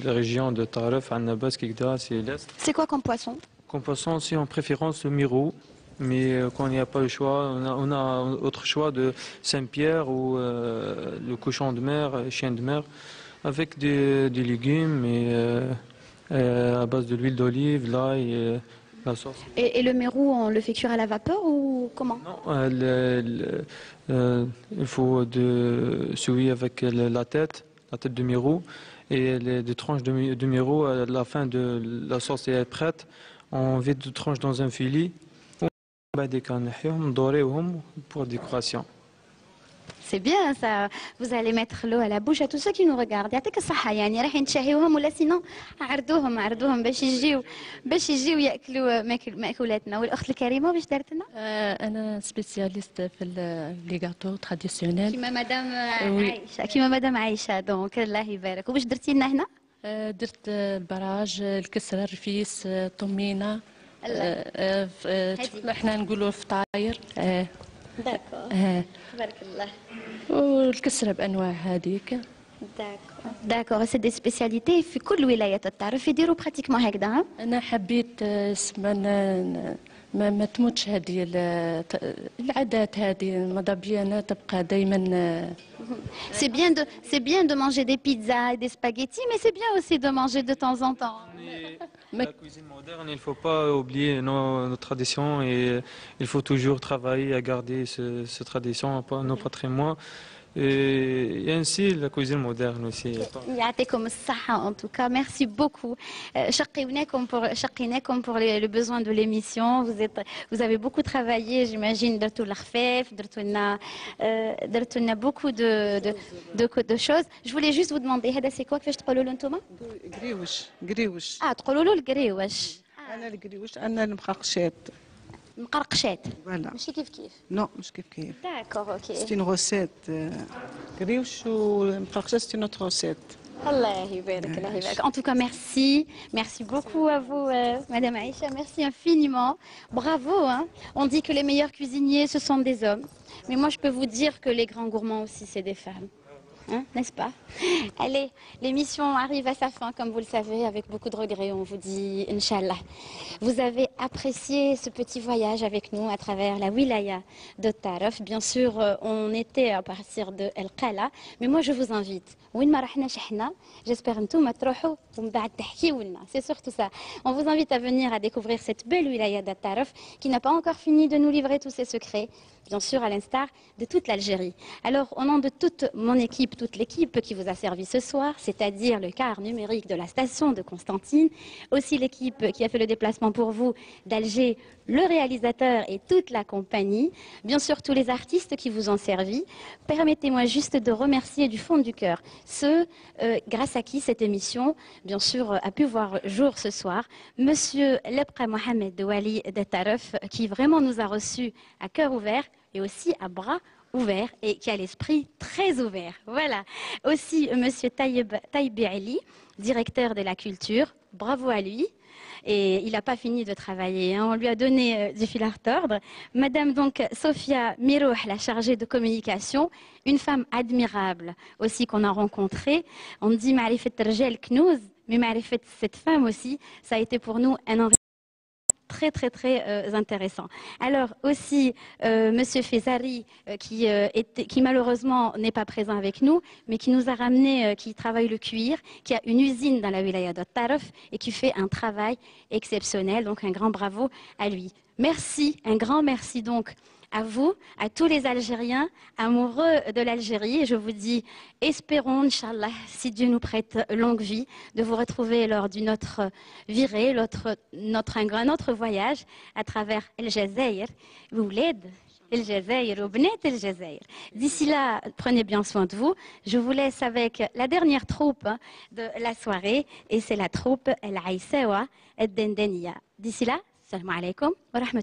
M: la région de Taref, Annabas, Kikda, c'est l'Est.
B: C'est quoi comme poisson?
M: Comme poisson, c'est en préférence le miro, mais quand il n'y a pas le choix, on a autre choix de Saint-Pierre ou le cochon de mer, chien de mer, avec des légumes et à base de l'huile d'olive, l'ail et la sauce.
B: Et le mérou, on le fait cuire à la vapeur ou comment?
M: Non, il faut souiller avec la tête de miro et des tranches de miro. À la fin de la sauce est prête, on vide des tranches dans un filet, on va décaner pour décoration.
B: C'est bien ça. Vous allez mettre l'eau à la bouche à tous ceux qui nous regardent. يعطيك الصحة يعني رايحين تشهيوهم ولا سينو عرضوهم باش يجيو ياكلوا مأكولاتنا. والأخت الكريمة باش دارت لنا؟
L: أنا سبيسياليست في لي غاتو تراديسيونيل.
B: كيما مدام عايشة دونك الله يبارك. وباش درتي لنا هنا؟
L: درت البراج، الكسرة، الرفيس، الطمينة. احنا نقولوا فطاير.
B: داكور. تبارك الله.
L: والكسرة بأنواع هذيك.
B: داكور. سي دي سبيسياليتي في كل ولايات الطرف يديروا براتيكمون هكذا.
L: أنا حبيت ما تموتش هذه العادات هذه ماذا بيا تبقى دائما.
B: C'est bien de manger des pizzas et des spaghettis, mais c'est bien aussi de manger de temps en temps.
M: La cuisine moderne, il ne faut pas oublier nos traditions et il faut toujours travailler à garder ces traditions, nos patrimoines. Et ainsi la cuisine moderne aussi.
B: يعطيكم الصحة en tout cas. Merci beaucoup. شقيناكم pour les besoins de l'émission. Vous avez beaucoup travaillé, j'imagine, درتوا الخفاف, درتوا لنا beaucoup de choses. Je voulais juste vous demander هذا c'est quoi كيفاش تقولوا له انتم؟
G: قريوش.
B: تقولوا له القريوش.
G: أنا القريوش، أنا المقرقشات.
B: مقرقشات.
G: فوالا.
B: ماشي كيف.
G: نو مش كيف.
B: داكور اوكي.
G: سي اون روسيت. قريوش ومقرقشات سي نوتر روسيت.
B: الله يبارك الله يبارك. En tout cas, merci beaucoup à vous, Madame Aïcha. Merci infiniment. Bravo. Hein. On dit que les meilleurs cuisiniers, ce sont des hommes. Mais moi, je peux vous dire que les grands gourmands aussi, c'est des femmes. hein, n'est-ce pas? Allez, l'émission arrive à sa fin, comme vous le savez, avec beaucoup de regrets. On vous dit Inch'Allah. Vous avez apprécié ce petit voyage avec nous à travers la wilaya de Tarf. Bien sûr, on était à partir de El Qala, mais moi je vous invite. J'espère que c'est surtout ça. On vous invite à venir à découvrir cette belle wilaya de Tarf qui n'a pas encore fini de nous livrer tous ses secrets, bien sûr à l'instar de toute l'Algérie. Alors au nom de toute mon équipe, toute l'équipe qui vous a servi ce soir, c'est-à-dire le quart numérique de la station de Constantine, aussi l'équipe qui a fait le déplacement pour vous d'Alger, le réalisateur et toute la compagnie, bien sûr tous les artistes qui vous ont servi, permettez-moi juste de remercier du fond du cœur ceux grâce à qui cette émission, bien sûr, a pu voir jour ce soir. Monsieur Lebqa Mohamed de Wali de Tarf, qui vraiment nous a reçus à cœur ouvert et aussi à bras ouverts et qui a l'esprit très ouvert. Voilà. Aussi, monsieur Taïbi Ali, directeur de la culture, bravo à lui. Et il n'a pas fini de travailler, hein. On lui a donné du fil à retordre. Madame donc Sophia Mirouh, la chargée de communication, une femme admirable aussi qu'on a rencontrée. On dit Ma'rifet Rjal Knouz, mais Ma'rifet cette femme aussi, ça a été pour nous un enrichissement très intéressant. Alors aussi Monsieur Fezari qui malheureusement n'est pas présent avec nous, mais qui nous a ramené, qui travaille le cuir, qui a une usine dans la wilaya de Tarf et qui fait un travail exceptionnel. Donc un grand bravo à lui. Merci, un grand merci donc à vous, à tous les Algériens amoureux de l'Algérie. Et je vous dis, espérons, Inch'Allah, si Dieu nous prête longue vie, de vous retrouver lors d'une autre virée, un autre voyage à travers El Jazair. El Jazair, El Jazair. D'ici là, prenez bien soin de vous. Je vous laisse avec la dernière troupe de la soirée, et c'est la troupe El Aïsawa El Dendenia. D'ici là, salam alaikum wa rahmatullahi.